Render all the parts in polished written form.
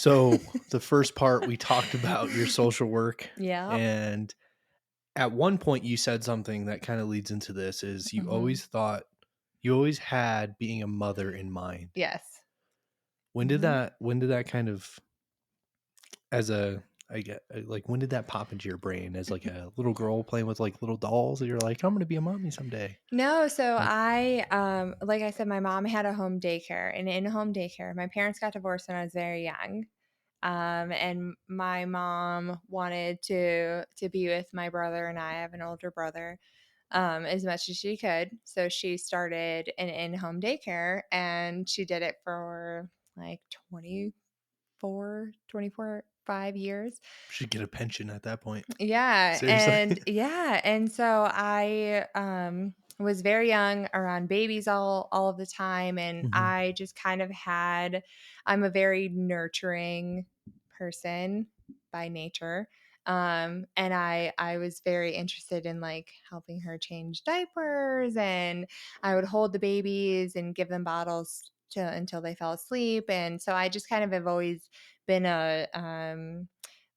So the first part we talked about your social work, Yeah. and at one point you said something that kind of leads into this is Hmm. you always had being a mother in mind. Yes. When Hmm. did that kind of as a I get like when did that pop into your brain as like a little girl playing with like little dolls? You're like, I'm gonna be a mommy someday. No, so Like, like I said, my mom had a home daycare, and in home daycare, my parents got divorced when I was very young. And my mom wanted to be with my brother, and I have an older brother, as much as she could. So she started an in-home daycare, and she did it for like 5 years. should get a pension at that point. Yeah, Seriously. and so I was very young around babies all of the time, and Mhm. I just kind of had I'm a very nurturing person by nature. And I was very interested in like helping her change diapers, and I would hold the babies and give them bottles to until they fell asleep. And so I just kind of have always been a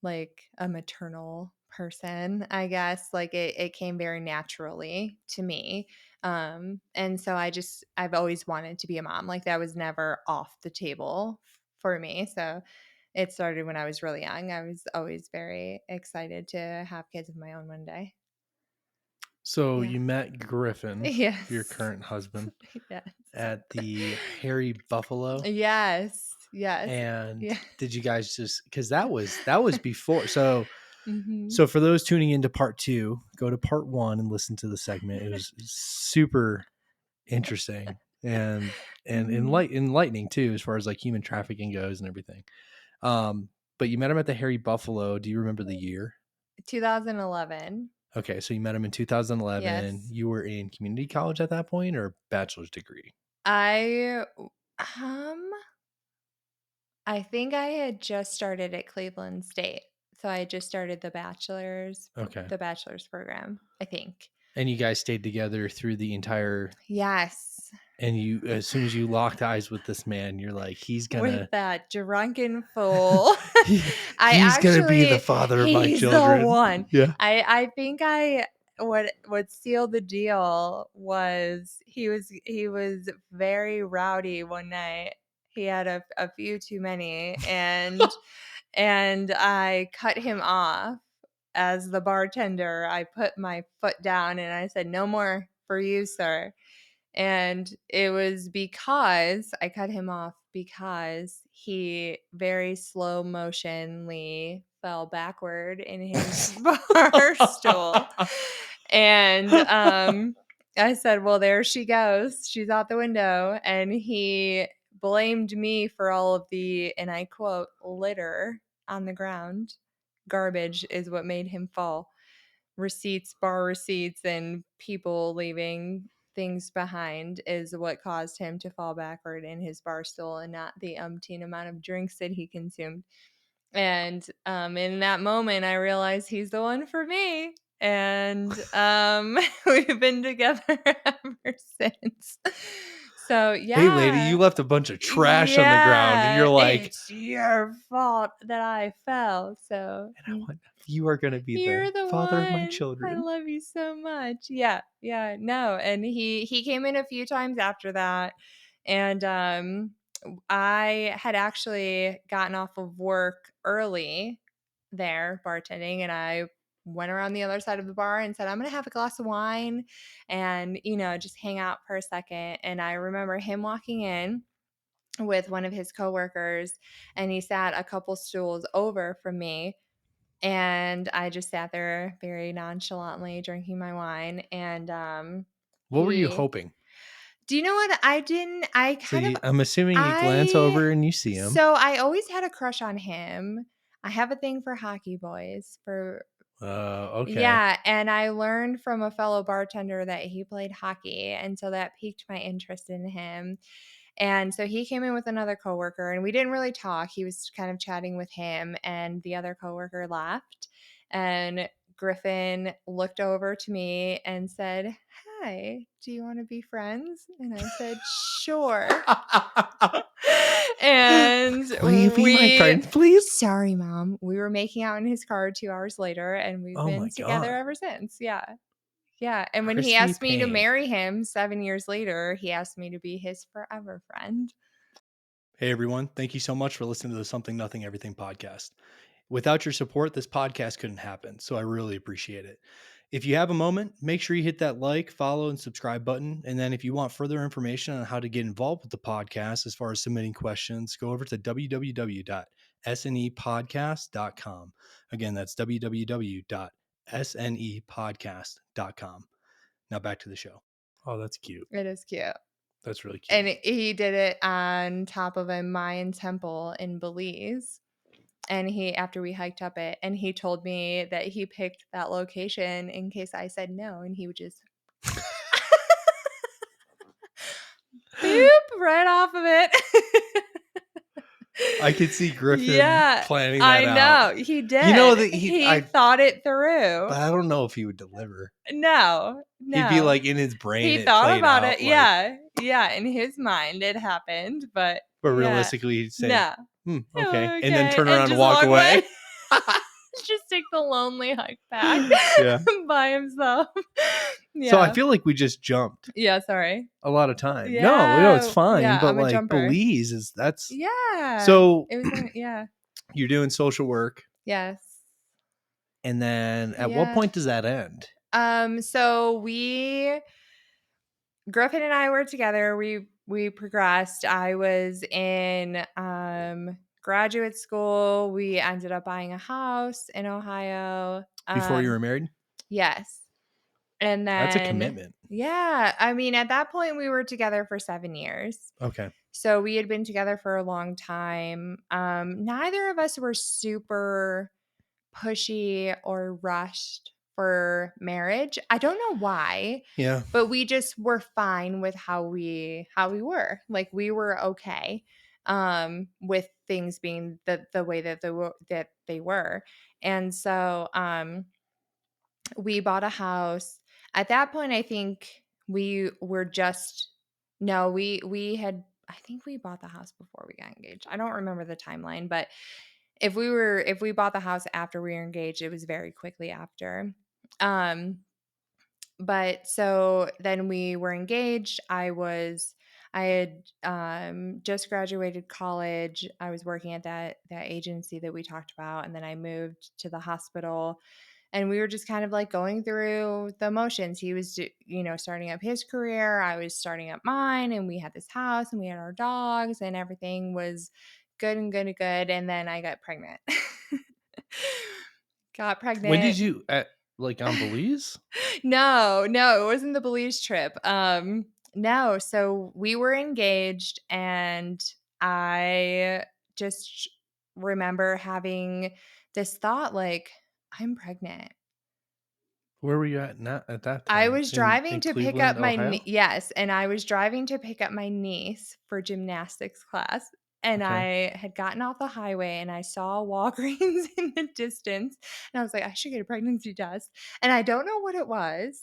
like a maternal person, I guess. Like it came very naturally to me. And so I've always wanted to be a mom. Like that was never off the table for me. So it started when I was really young. I was always very excited to have kids of my own one day. So Yeah. you met Griffin, your Yes. current husband, Yes. at the Hairy Buffalo. Yes. Yes. And Yeah. did you guys just because that was before. So Hmm. so for those tuning into part two, go to part one and listen to the segment. It was super interesting and Hmm. enlightening too, as far as like human trafficking goes and everything. But you met him at the Hairy Buffalo. Do you remember the year? 2011. Okay, so you met him in 2011. Yes. You were in community college at that point or bachelor's degree? I um I think I had just started at Cleveland State. So I just started Okay. the bachelor's program, I think. And you guys stayed together through the entire Yes. and you as soon as you locked eyes with this man, you're like, he's With gonna that drunken fool. I he's gonna be the actually father of my He's the children. one. Yeah. I think I what sealed the deal was he was very rowdy one night. He had a few too many, and I cut him off as the bartender. I put my foot down and I said, "No more for you, sir." And it was because I cut him off because he very slow motionly fell backward in his bar stool. And I said, "Well, there she goes. She's out the window." And he blamed me for all of the, and I quote, litter on the ground. Garbage is what made him fall. Receipts, bar receipts, and people leaving things behind is what caused him to fall backward in his bar stool, and not the umpteen amount of drinks that he consumed. And in that moment, I realized he's the one for me. And we've been together ever since. So, Hey lady, you yeah. left a bunch of trash on the ground and Yeah, you're like, it's your fault that I fell. So, and I want you are gonna be the you're the father of my one. I children. love you so much. Yeah. Yeah. No. And he came in a few times after that. And I had actually gotten off of work early there bartending, and I went around the other side of the bar and said, "I'm going to have a glass of wine and, just hang out for a second." And I remember him walking in with one of his coworkers, and he sat a couple stools over from me, and I just sat there very nonchalantly drinking my wine. And What were you he hoping? do you know what? I didn't I So kind of I'm assuming you glance I over and you see him. so I always had a crush on him. I have a thing for hockey boys, for Okay. yeah, and I learned from a fellow bartender that he played hockey, and so that piqued my interest in him. And so he came in with another coworker, and we didn't really talk. He was kind of chatting with him, and the other coworker left. And Griffin looked over to me and said, "Hi, do you want to be friends?" And I said, "Sure." And Will you be my we friend, please? sorry, Mom. We were making out in his car 2 hours later, and we've Oh been my together god. ever since. Yeah. Yeah, and when he Kristy asked me to Payne. marry him 7 years later, he asked me to be his forever friend. Hey everyone, thank you so much for listening to the Something Nothing Everything podcast. Without your support, this podcast couldn't happen, so I really appreciate it. If you have a moment, make sure you hit that like, follow, and subscribe button. And then if you want further information on how to get involved with the podcast as far as submitting questions, go over to www.snepodcast.com. Again, that's www.snepodcast.com. Now back to the show. Oh, that's cute. It is cute. That's really cute. And he did it on top of a Mayan temple in Belize. And after we hiked up it, and he told me that he picked that location in case I said no, and he would just boop right off of it. I could see Griffin Yeah, planning I that out. know. He did. You know that He thought it through. but I don't know if he would deliver. No, He'd be no. like in his brain, He it thought played about out it. like, Yeah. Yeah, in his mind it happened, but but yeah. realistically, he'd say, No. okay. And then Okay, turn and around and just walk walk away. away. Just take the lonely hike back Yeah. by himself. So I Yeah. feel like we just jumped Yeah, sorry. a lot of time. No, it's Yeah. fine. Yeah, But I'm a like jumper. Belize that's Yeah. so It was yeah. you're doing social work. Yes. And then at what Yeah. point does that end? So Griffin and I were together. We progressed. I was in graduate school. We ended up buying a house in Ohio. Before you were married? Yes. And That's a then commitment. yeah, I mean at that point we were together for 7 years. Okay. So we had been together for a long time. Neither of us were super pushy or rushed for marriage. I don't know why, Yeah. but we just were fine with how we were. Like we were okay with things being the way that they were. And so we bought a house. At that point I think we were just no, we had I think we bought the house before we got engaged. I don't remember the timeline, but if we bought the house after we were engaged, it was very quickly after. Um, but so then we were engaged. I had just graduated college. I was working at that agency that we talked about, and then I moved to the hospital. And we were just kind of like going through the motions. He was, starting up his career. I was starting up mine, and we had this house, and we had our dogs, and everything was good and good and good. And then I got pregnant. Got When did pregnant. you on Belize? No, it wasn't the Belize trip. No, so we were engaged, and I just remember having this thought like, I'm pregnant. Where were you at at that I time? was In driving to pick up Cleveland, Ohio? yes, and I was driving to pick up my niece for gymnastics class, and Okay. I had gotten off the highway, and I saw Walgreens in the distance, and I was like, "I should get a pregnancy test," and I don't know what it was.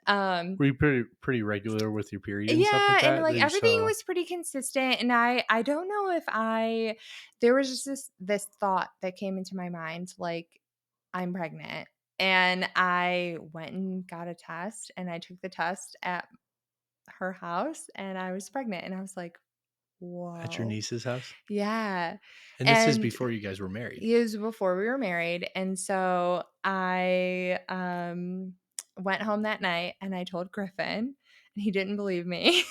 Um Were you pretty regular with your period and stuff like yeah, and, that? like, That you everything saw was pretty consistent, and I don't know if there was just this thought that came into my mind, like, I'm pregnant, and I went and got a test, and I took the test at her house, and I was pregnant, and I was like, at your "Whoa." niece's house? Yeah, And this is and before you guys were married. it was before we were married, and so I, went home that night, and I told Griffin, and he didn't believe me.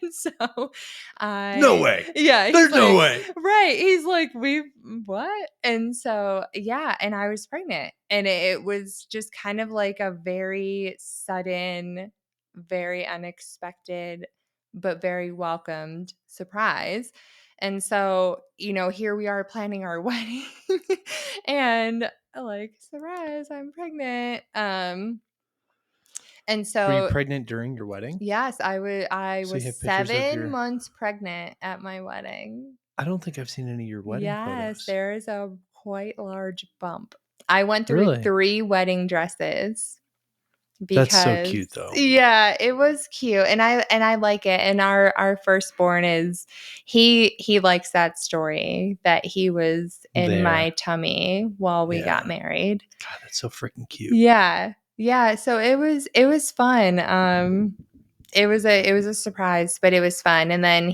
And so No I way. yeah, he's There's no like way. right, he's like, "We what?" And so, yeah, and I was pregnant, and it was just kind of like a very sudden, very unexpected, but very welcomed surprise. And so, here we are planning our wedding and like, surprise, I'm pregnant. And Were you so pregnant during your wedding? yes, I So you was have pictures of 7 your months pregnant at my wedding. I don't think I've seen any of your wedding Yes, photos. there is a quite large bump. I went through Really? 3 wedding dresses. That's so because cute, though. yeah, it was cute, and I like it. And our firstborn is he likes that story that he was in my There. tummy while we got Yeah. married. God, that's so freaking cute. Yeah. Yeah, so it was fun. It was a surprise, but it was fun. And then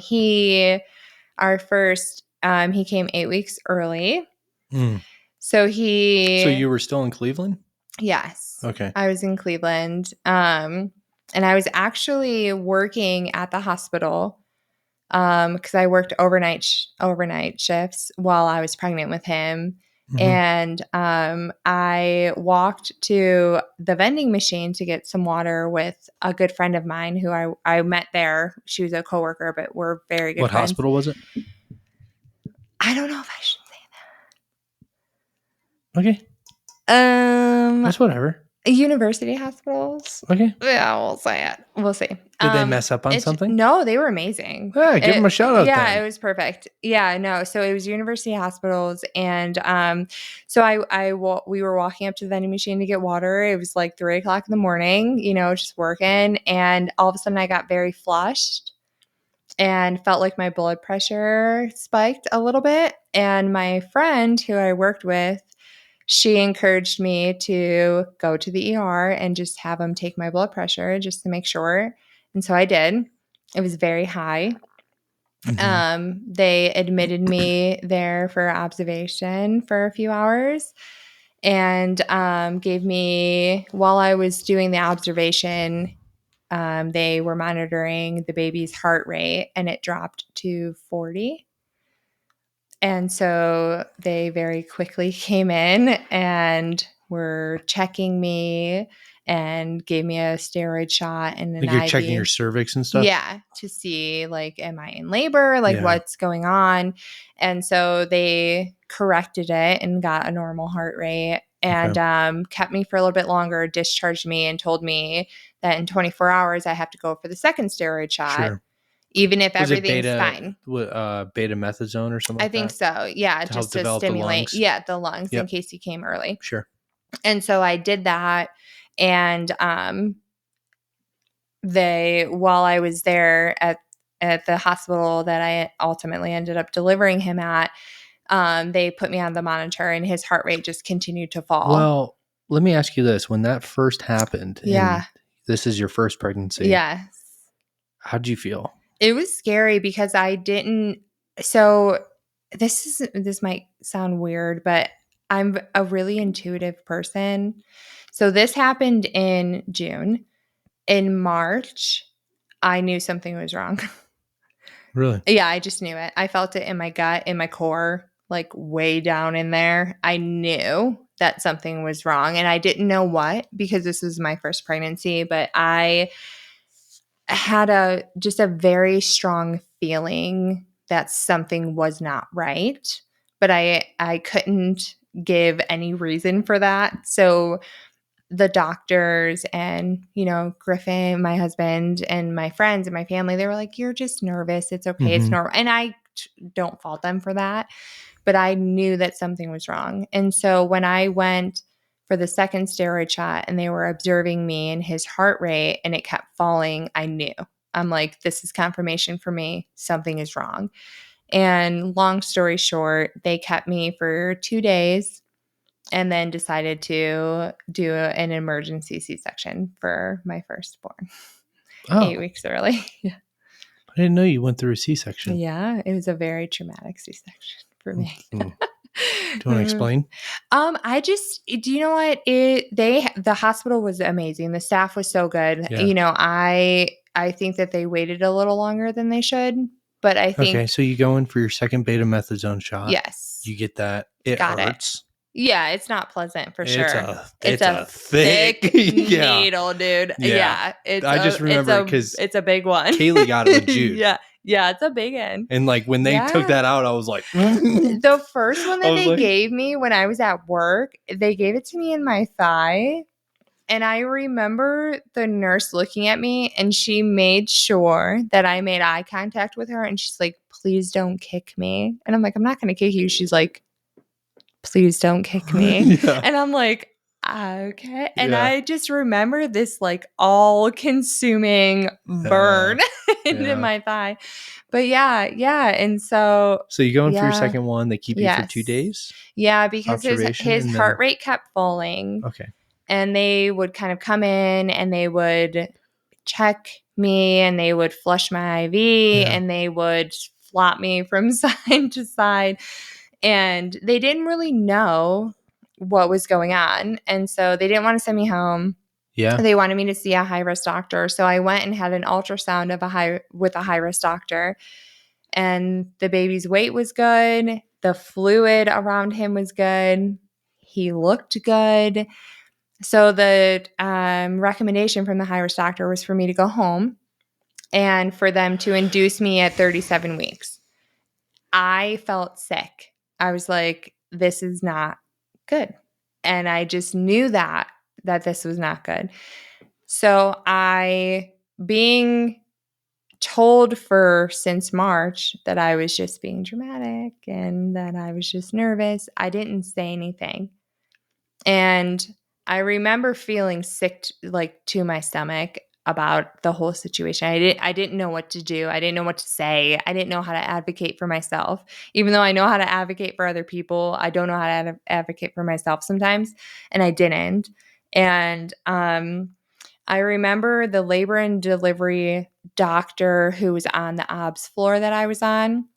our first he came 8 weeks early. Mm. So So he you were still in Cleveland? Yes. Okay. I was in Cleveland. And I was actually working at the hospital because I worked overnight shifts while I was pregnant with him. Mhm. And I walked to the vending machine to get some water with a good friend of mine who I met there. She was a coworker, but we're very good What friends. hospital was it? I don't know if I should Okay. say that. That's whatever. University hospitals. Okay. Yeah, we'll say it. We'll see. Did they mess up on something? No, they were amazing. Yeah, give them a shout out Yeah, then. it was perfect. Yeah, no. So it was university hospitals, and so we were walking up to the vending machine to get water. It was like 3 o'clock in the morning, just working, and all of a sudden I got very flushed and felt like my blood pressure spiked a little bit. And my friend who I worked with, she encouraged me to go to the ER and just have them take my blood pressure just to make sure. And so I did. It was very high. They admitted me there for observation for a few hours and gave me, while I was doing the observation, they were monitoring the baby's heart rate and it dropped to 40. And so they very quickly came in and were checking me and gave me a steroid shot and an Like you're IV. checking your cervix and stuff? Yeah, to see like, am I in labor? Like Yeah. what's going on? And so they corrected it and got a normal heart rate and kept me for a little bit longer, discharged me and told me that in 24 hours I have to go for the second steroid shot. Sure. Even if Was it everything's fine. beta methazone or something I like think that? so. Yeah, To help just to develop the stimulate, lungs? the lungs in Yep. case you came early. Sure. And so I did that, and while I was there at the hospital that I ultimately ended up delivering him at, they put me on the monitor, and his heart rate just continued to fall. Well, let me ask you this. When that first happened, Yeah. and this is your first pregnancy, Yes. how'd you feel? It was scary because I didn't. So this might sound weird, but I'm a really intuitive person. So this happened in June. In March, I knew something was wrong. Really? Yeah, I just knew it. I felt it in my gut, in my core, like way down in there. I knew that something was wrong and I didn't know what because this was my first pregnancy, but I had just a very strong feeling that something was not right, but I couldn't give any reason for that. So the doctors and, Griffin, my husband, and my friends and my family, they were like, "You're just nervous. It's okay. It's normal." And I don't fault them for that, but I knew that something was wrong. And so when I went for the second steroid shot and they were observing me and his heart rate and it kept falling, I knew. I'm like, this is confirmation for me. Something is wrong. And long story short, they kept me for 2 days and then decided to do an emergency C-section for my firstborn. Oh, 8 weeks early. Yeah. I didn't know you went through a C-section. Yeah, it was a very traumatic C-section for me. Do you want to explain? Do you know what? The hospital was amazing. The staff was so good. Yeah. I think that they waited a little longer than they should, but I think Okay, so you go in for your second beta methazone shot. yes. You get that. It Got it. hurts. Yeah, it's not pleasant for sure. It's a thick yeah. needle, dude. Yeah. It's I just remember because it's a big one. Kaylee got it with Jude. Yeah, it's a big one. And like when they took that out, I was like, the first one that they like, gave me when I was at work, they gave it to me in my thigh. And I remember the nurse looking at me and she made sure that I made eye contact with her. And she's like, "Please don't kick me." And I'm like, "I'm not going to kick you." She's like, "Please don't kick me." Yeah. And I'm like, Okay. And Yeah. I just remember this like all-consuming burn into Yeah. my thigh. But yeah. And so So you go in for your yeah. second one. They keep you for 2 Yes. days Yeah, because observation, his and heart then rate kept falling. okay. And they would kind of come in and they would check me and they would flush my IV and they would flop me from side to side. And they didn't really know what was going on. And so they didn't want to send me home. Yeah. They wanted me to see a high risk doctor. So I went and had an ultrasound with a high risk doctor. And the baby's weight was good. The fluid around him was good. He looked good. So the recommendation from the high risk doctor was for me to go home and for them to induce me at 37 weeks. I felt sick. I was like, this is not good. And I just knew that this was not good. So being told since March that I was just being dramatic and that I was just nervous, I didn't say anything. And I remember feeling sick to my stomach about the whole situation. I didn't know what to do. I didn't know what to say. I didn't know how to advocate for myself. Even though I know how to advocate for other people, I don't know how to advocate for myself sometimes, and I didn't. And I remember the labor and delivery doctor who was on the obs floor that I was on.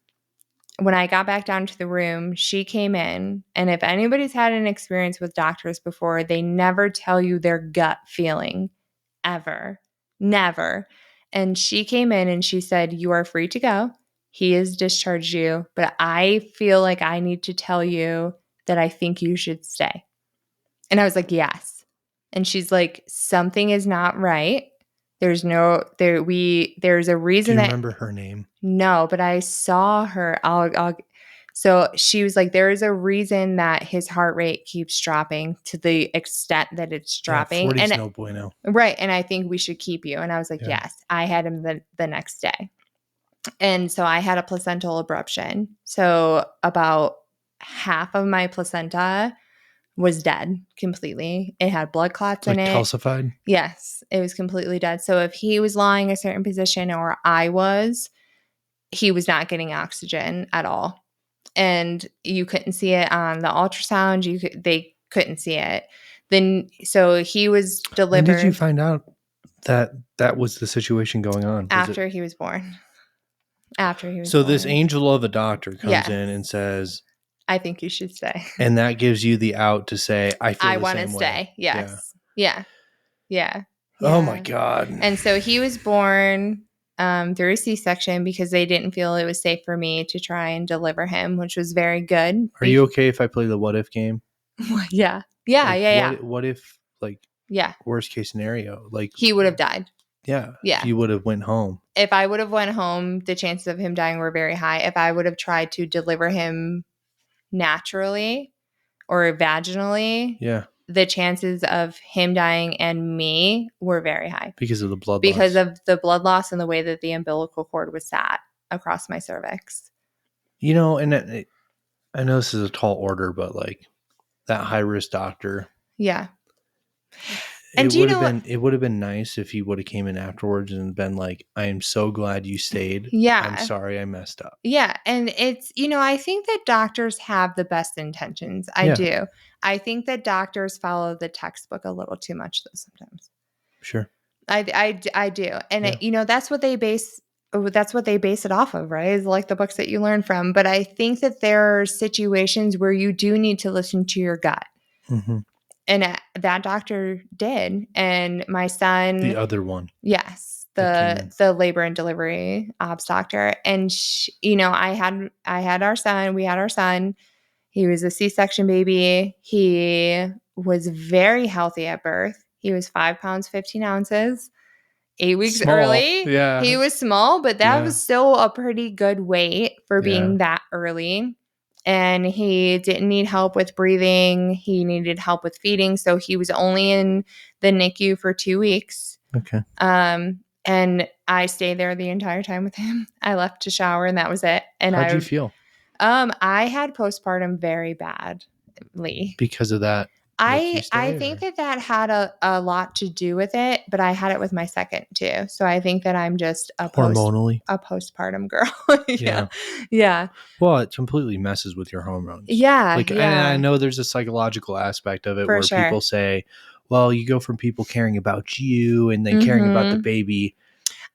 When I got back down to the room, she came in. And if anybody's had an experience with doctors before, they never tell you their gut feeling ever. Never. And she came in and she said, "You are free to go. He has discharged you, but I feel like I need to tell you that I think you should stay." And I was like, "Yes." And she's like, "Something is not right. There's a Do reason you that." remember her name? No, but I saw her. So she was like, "There is a reason that his heart rate keeps dropping to the extent that it's Yeah, dropping." 40's And no bueno. right. And I think we should keep you. And I was like, Yeah. "Yes." I had him the next day. And so I had a placental abruption. So about half of my placenta was dead completely. It had blood clots It's in like it. calcified. Yes, it was completely dead. So if he was lying a certain position or he was not getting oxygen at all. And you couldn't see it on the ultrasound. They couldn't see it. Then, so he was When did you delivered find out that was the situation going on? Was it after he was born. After he was so this born. angel of a doctor comes Yes. in and says, I think you should stay. and that gives you the out to say, I feel I the want to same way. stay. Yes. Yeah. Yeah. Oh my Yeah. God. And so he was born through a C-section because they didn't feel it was safe for me to try and deliver him, which was very good. Are you okay if I play the what if game? Yeah. Yeah. Like, Yeah. what if, like, Yeah. worst case scenario, like, He would have died. yeah, Yeah. if you would have went home. If I would have went home, the chances of him dying were very high. If I would have tried to deliver him naturally or vaginally, Yeah, the chances of him dying and me were very high because of the blood because loss. of the blood loss and the way that the umbilical cord was sat across my cervix. You know, and I know this is a tall order, but like that high risk doctor, Yeah. And do you know what? it would have been nice if he would have came in afterwards and been like, I am so glad you stayed. I'm Yeah. sorry I messed up. Yeah. And it's, I think that doctors have the best intentions. I Yeah. do. I think that doctors follow the textbook a little too much, though, sometimes. Sure. I do. And, Yeah. that's what they base it off of, right? Is like the books that you learn from. But I think that there are situations where you do need to listen to your gut. Mm-hmm. And that doctor did. And my son, The other one. yes, that came in. the labor and delivery obs doctor. And I had our son. We had our son. He was a C-section baby. He was very healthy at birth. He was 5 pounds 15 ounces. 8 weeks Small. early. Yeah. He was small, but that Yeah. was still a pretty good weight for being Yeah. that early. And he didn't need help with breathing. He needed help with feeding. So he was only in the NICU for 2 weeks. Okay. And I stayed there the entire time with him. I left to shower and that was it. And How'd you feel? I had postpartum very badly. Because of that? make you I stay? think Or? that had a lot to do with it, but I had it with my second too. So I think that I'm just Hormonally? a postpartum girl. Yeah. Yeah. Yeah. Well, it completely messes with your hormones. Yeah. Like, and I Yeah. know there's a psychological aspect of it For where sure. people say, well, you go from people caring about you and then caring about the Mhm. baby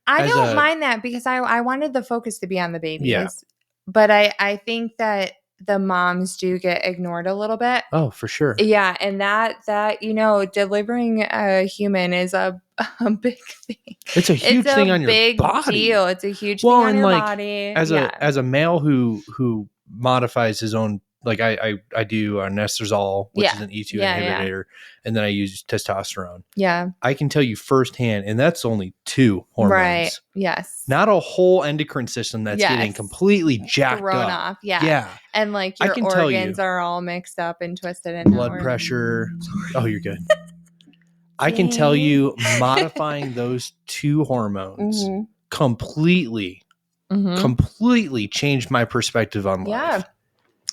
I as don't a, mind that because I wanted the focus to be on the yeah. babies. But I think that the moms do get ignored a little bit. Oh, for sure. Yeah, and that delivering a human is a big thing. It's a It's huge a thing on your big body. deal. It's a huge thing Well, on and your like body. as Yeah. a male who modifies his own, like I do a Nestrazole, which is Yeah. an E2 Yeah, yeah. inhibitor, and then I use testosterone. Yeah. I can tell you firsthand, and that's only 2 Right. hormones, Yes. not a whole endocrine system that's getting Yes. completely jacked Thrown up. off. Yeah. Yeah, And like I your can tell organs you, are all mixed up and twisted and blood nowhere. pressure. Oh, you're good. I can tell Dang. you, modifying those 2 hormones Mhm. completely Mhm. changed my perspective on Yeah. life.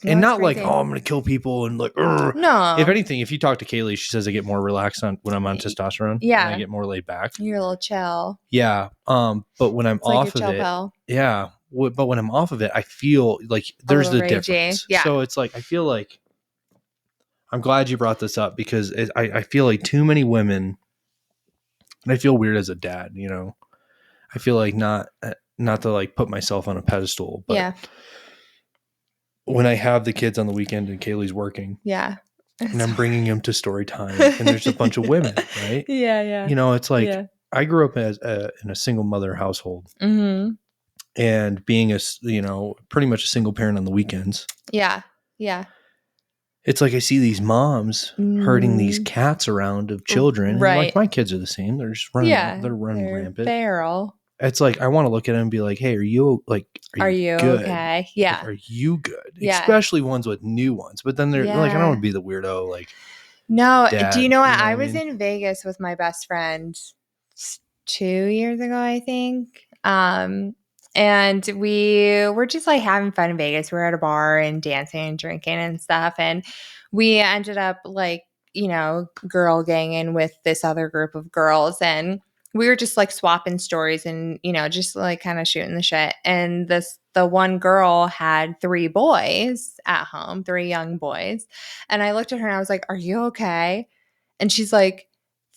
No, And it's not like, crazy. oh, I'm going to kill people and like, "Ugh." If No. anything, if you talk to Kaylee, she says I get more relaxed when I'm on testosterone. Yeah. And I get more laid back. You're a little chill. Yeah. But when I'm It's like a off of chill it, pill. yeah. But when I'm off of it, I feel like A there's little the ragey. difference. Yeah. So it's like, I feel like, I'm glad you brought this up because I feel like too many women, and I feel weird as a dad, you know, I feel like not to like put myself on a pedestal, but Yeah. when I have the kids on the weekend and Kaylee's working, Yeah. and I'm bringing them to story time, and there's a bunch of women, right? Yeah, yeah. You know, it's like Yeah. I grew up as in a single mother household, Mhm. and being pretty much a single parent on the weekends. Yeah. Yeah. It's like I see these moms herding these Mm. cats around of children, and like Right. my kids are the same. They're just running, Yeah. they're running They're rampant. feral. It's like I want to look at them and be like, "Hey, are you Are you good? okay? Like, Yeah. are you good?" Yeah. Especially ones with new ones. But then they're like, I don't want to be the weirdo, like, No, dad. do you know what? I I was mean? in Vegas with my best friend 2 years ago, I think. And we were just like having fun in Vegas. We were at a bar and dancing and drinking and stuff. And we ended up like, girl ganging with this other group of girls. And we were just like swapping stories and, just like kind of shooting the shit. And the one girl had 3 boys at home, 3 young boys. And I looked at her and I was like, "Are you okay?" And she's like,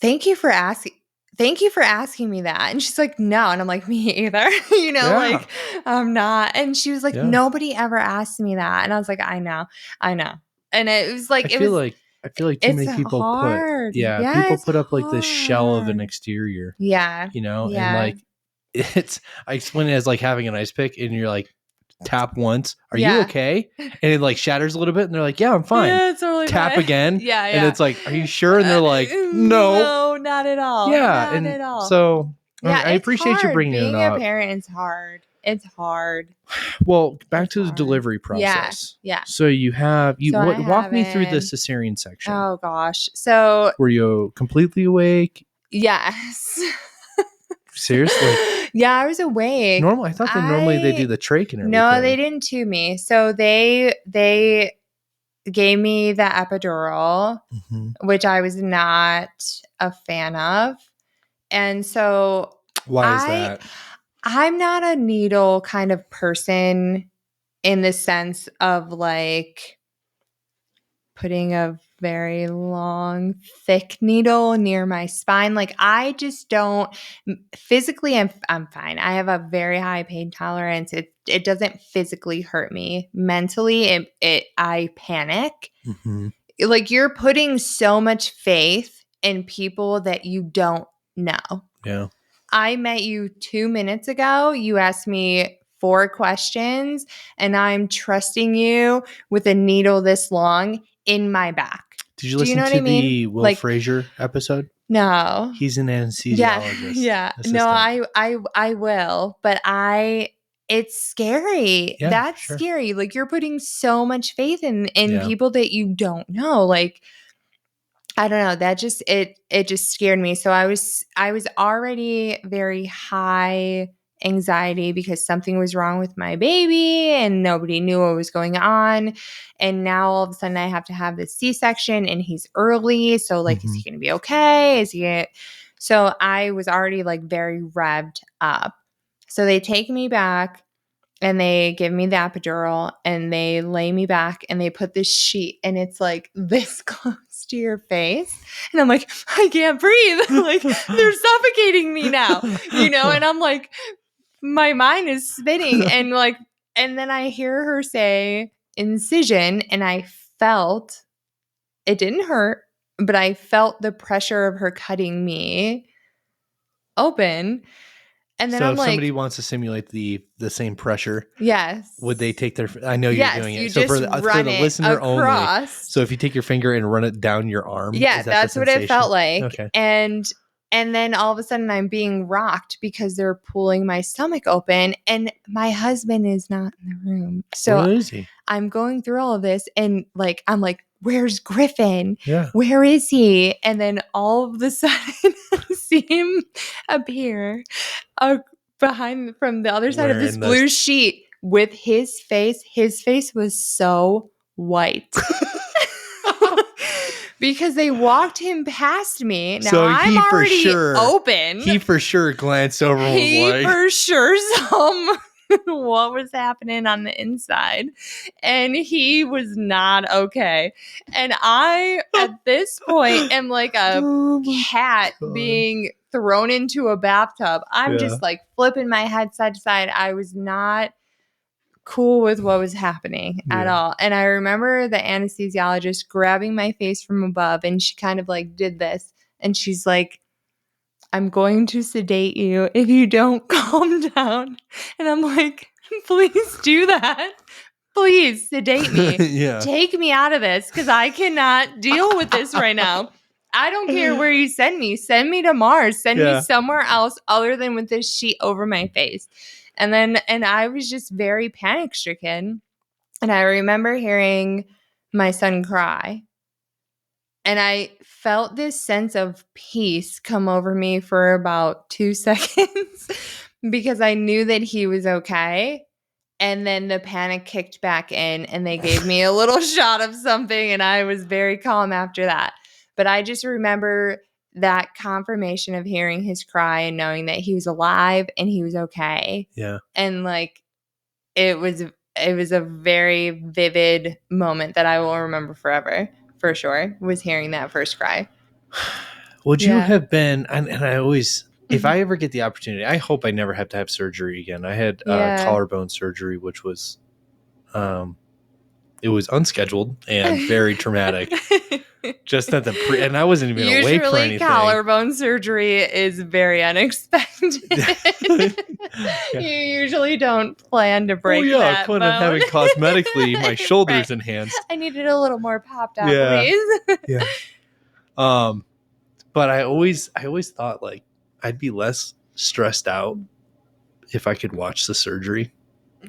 "Thank you for asking. Thank you for asking me that." And she's like, "No." And I'm like, "Me either." Yeah. Like, I'm not. And she was like, Yeah. "Nobody ever asked me that." And I was like, "I know. I know." And it was like, I feel like too it's many people hard. Yeah, people it's put up like this shell of an hard. exterior, Yeah. and Yeah. like I explain it as like having an ice pick, and you're like, tap once, are you Yeah. okay? And it like shatters a little bit, and they're like, yeah, I'm fine. Yeah, it's totally Tap fine. again, Yeah, and yeah. it's like, are you sure? And they're like, no. No, not at all. Yeah, Not and at all. so Yeah, I it's appreciate you hard. bringing Being it a up. parent is hard. It's hard. Well, back It's to the hard. delivery Yeah, process. yeah. So you have So I walk me through the haven't. cesarean section. Oh gosh. So Were you completely awake? yes. Seriously? Yeah, I was awake. I thought that normally they do the trach and everything. No, they didn't tube me. So they gave me the epidural, which I was not a fan of. And so Why is that? I'm not a needle kind of person in the sense of like putting a very long, thick needle near my spine. Like I just don't physically. I'm fine. I have a very high pain tolerance. It doesn't physically hurt me. Mentally, I panic. Like you're putting so much faith in people that you don't know. Yeah. I met you 2 minutes ago. You asked me 4 questions, and I'm trusting you with a needle this long in my back. Did you listen to the Will Frazier episode? No. He's an anesthesiologist. Yeah. No, I will, but it's scary. Yeah, That's sure. scary. Like you're putting so much faith in Yeah. people that you don't know. Like I don't know. That it just scared me. So I was already very high anxiety because something was wrong with my baby and nobody knew what was going on. And now all of a sudden I have to have this C-section and he's early. So like, is he going to be okay? So I was already like very revved up. So they take me back and they give me the epidural and they lay me back and they put this sheet and it's like this close to your face. And I'm like, I can't breathe. Like they're suffocating me now, and I'm like, my mind is spinning and like, and then I hear her say incision and I felt, it didn't hurt, but I felt the pressure of her cutting me open. And then So I'm if like, somebody wants to simulate the same pressure, yes. would they take their? I know you're doing it. You So just for run the it listener across. only. So if you take your finger and run it down your arm, Yeah, is that that's the what it sensation? felt like. Okay. And then all of a sudden I'm being rocked because they're pulling my stomach open and my husband is not in the room. So Where is he? I'm going through all of this and like, I'm like, where's Griffin? Yeah. Where is he? And then all of a sudden I see him appear behind from the other side of this blue sheet with his face. His face was so white. Because they walked him past me. Now So I'm already open. He for sure glanced over. He for sure saw what was happening on the inside. And he was not okay. And I, at this point, am like a cat being thrown into a bathtub. I'm just like flipping my head side to side. I was not cool with what was happening at all. And I remember the anesthesiologist grabbing my face from above and she kind of like did this and she's like, I'm going to sedate you if you don't calm down. And I'm like, please do that. Please sedate me. Take me out of this because I cannot deal with this right now. I don't care where you send me. Send me to Mars. Send me somewhere else other than with this sheet over my face. And I was just very panic stricken. And I remember hearing my son cry. And I felt this sense of peace come over me for about 2 seconds because I knew that he was okay. And then the panic kicked back in and they gave me a little shot of something and I was very calm after that. But I just remember that confirmation of hearing his cry and knowing that he was alive and he was okay. Yeah. And like it was a very vivid moment that I will remember forever, for sure, was hearing that first cry. Would you have been, and I always, if I ever get the opportunity, I hope I never have to have surgery again. I had collarbone surgery, which was, it was unscheduled and very traumatic. Just at and I wasn't even awake for anything. Usually collarbone surgery is very unexpected. You usually don't plan to break that bone. I having cosmetically my shoulders enhanced. I needed a little more popped out, please. But I always thought like I'd be less stressed out if I could watch the surgery.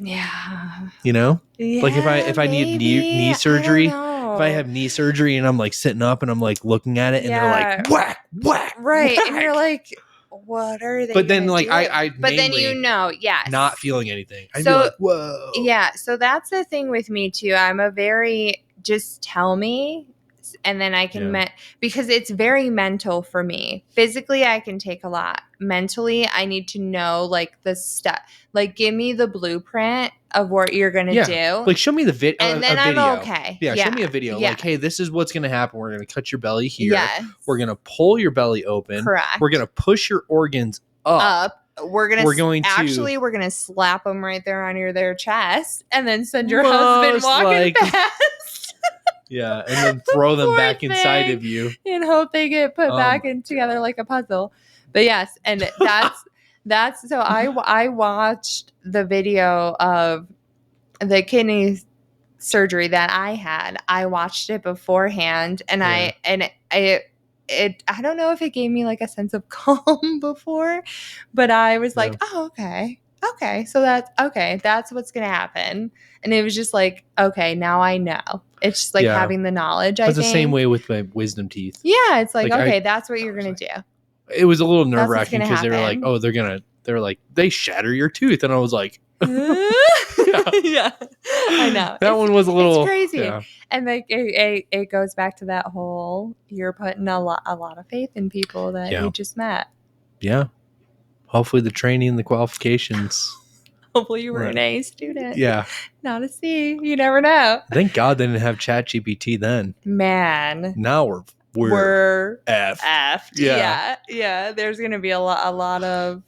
Yeah. Like if I need knee surgery, if I have knee surgery and I'm like sitting up and I'm like looking at it and they're like whack, whack, right, whack. and you're like, what are they? But then like do? I but then yes, not feeling anything. I'd be like, whoa. Yeah, so that's the thing with me too. I'm a very just tell me. And then I can because it's very mental for me. Physically, I can take a lot. Mentally, I need to know like the stuff. Like, give me the blueprint of what you're gonna do. Like, show me the video, and then I'm okay. Yeah, show me a video. Yeah. Like, hey, this is what's gonna happen. We're gonna cut your belly here. Yes. We're gonna pull your belly open. Correct. We're gonna push your organs up. We're gonna slap them right there on their chest, and then send your husband walking past. Yeah, and then throw them back inside of you. And hope they get put back in together like a puzzle. But yes, and that's so I watched the video of the kidney surgery that I had. I watched it beforehand and I don't know if it gave me like a sense of calm before, but I was like, oh, okay. Okay. So that's what's going to happen. And it was just like, okay, now I know. It's just like having the knowledge. It's the same way with my wisdom teeth. Yeah. It's like okay, that's what you're going to do. It was a little nerve wracking because they were like, oh, they're going to they were like, they shatter your tooth. And I was like, Yeah, I know. That one was a little It's crazy. Yeah. And like it goes back to that whole, you're putting a lot of faith in people that Yeah. you just met. Yeah. Hopefully the training and the qualifications. Hopefully you were Right. an A student. Yeah. Not a C. You never know. Thank God they didn't have ChatGPT then. Man. Now we're effed. Yeah. Yeah. There's gonna be a lot of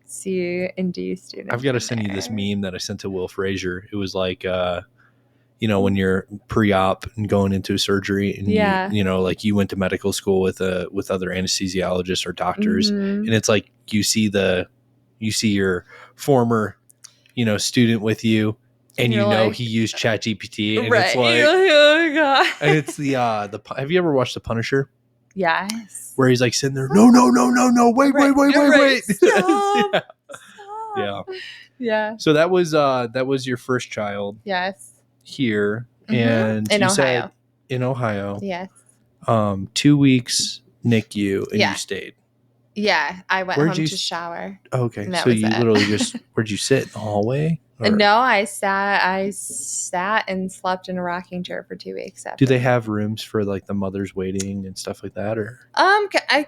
C and D students. I've got to send you this meme that I sent to Will Frazier. It was like when you're pre-op and going into surgery, and you know, like you went to medical school with other anesthesiologists or doctors, and it's like you see your former, student with you, and he used ChatGPT, and right. it's like, oh God. and it's the have you ever watched The Punisher? Yes. Where he's like sitting there, no, wait, wait. Stop. Yeah. Stop. Yeah. Yeah. So that was your first child. Yes. Here, and in you Ohio. said in Ohio. Yes. 2 weeks NICU, and Yeah. you stayed. Yeah, I went home to shower. Okay, so you literally just where'd you sit in the hallway? Or? No, I sat and slept in a rocking chair for 2 weeks. After Do they have rooms for like the mothers waiting and stuff like that, or?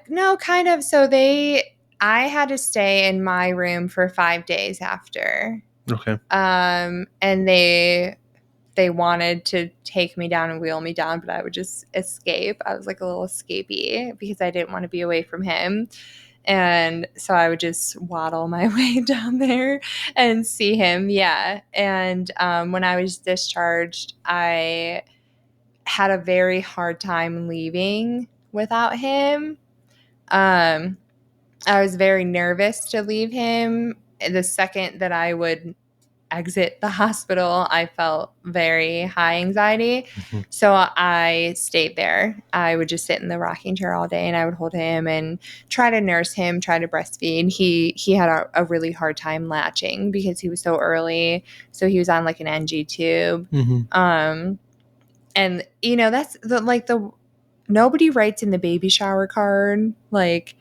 No, kind of. So I had to stay in my room for 5 days after. Okay. And they wanted to take me down and wheel me down, but I would just escape. I was like a little escapee because I didn't want to be away from him. And so I would just waddle my way down there and see him. Yeah. And when I was discharged, I had a very hard time leaving without him. I was very nervous to leave him. The second that I would exit the hospital, I felt very high anxiety. Mm-hmm. So I stayed there. I would just sit in the rocking chair all day, and I would hold him and try to nurse him, try to breastfeed. He had a really hard time latching because he was so early. So he was on like an NG tube. Mm-hmm. And that's the nobody writes in the baby shower card like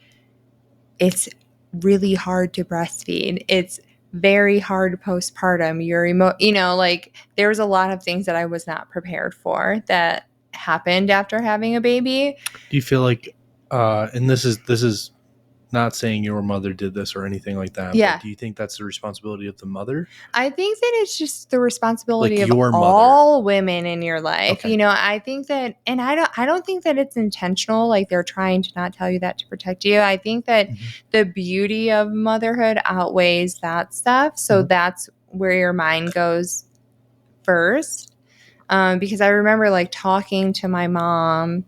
it's really hard to breastfeed. It's very hard postpartum. There was a lot of things that I was not prepared for that happened after having a baby. Do you feel like, and this is not saying your mother did this or anything like that, but do you think that's the responsibility of the mother? I think that it's just the responsibility like of your all women in your life. Okay. I think that, and I don't think that it's intentional. Like they're trying to not tell you that to protect you. I think that the beauty of motherhood outweighs that stuff. So that's where your mind goes first. Because I remember like talking to my mom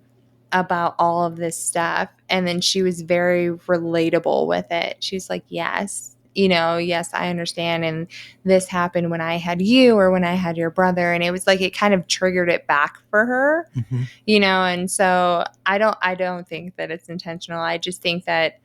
about all of this stuff, and then she was very relatable with it. She's like, yes, yes, I understand, and this happened when I had you or when I had your brother, and it was like it kind of triggered it back for her. And so I don't think that it's intentional. I just think that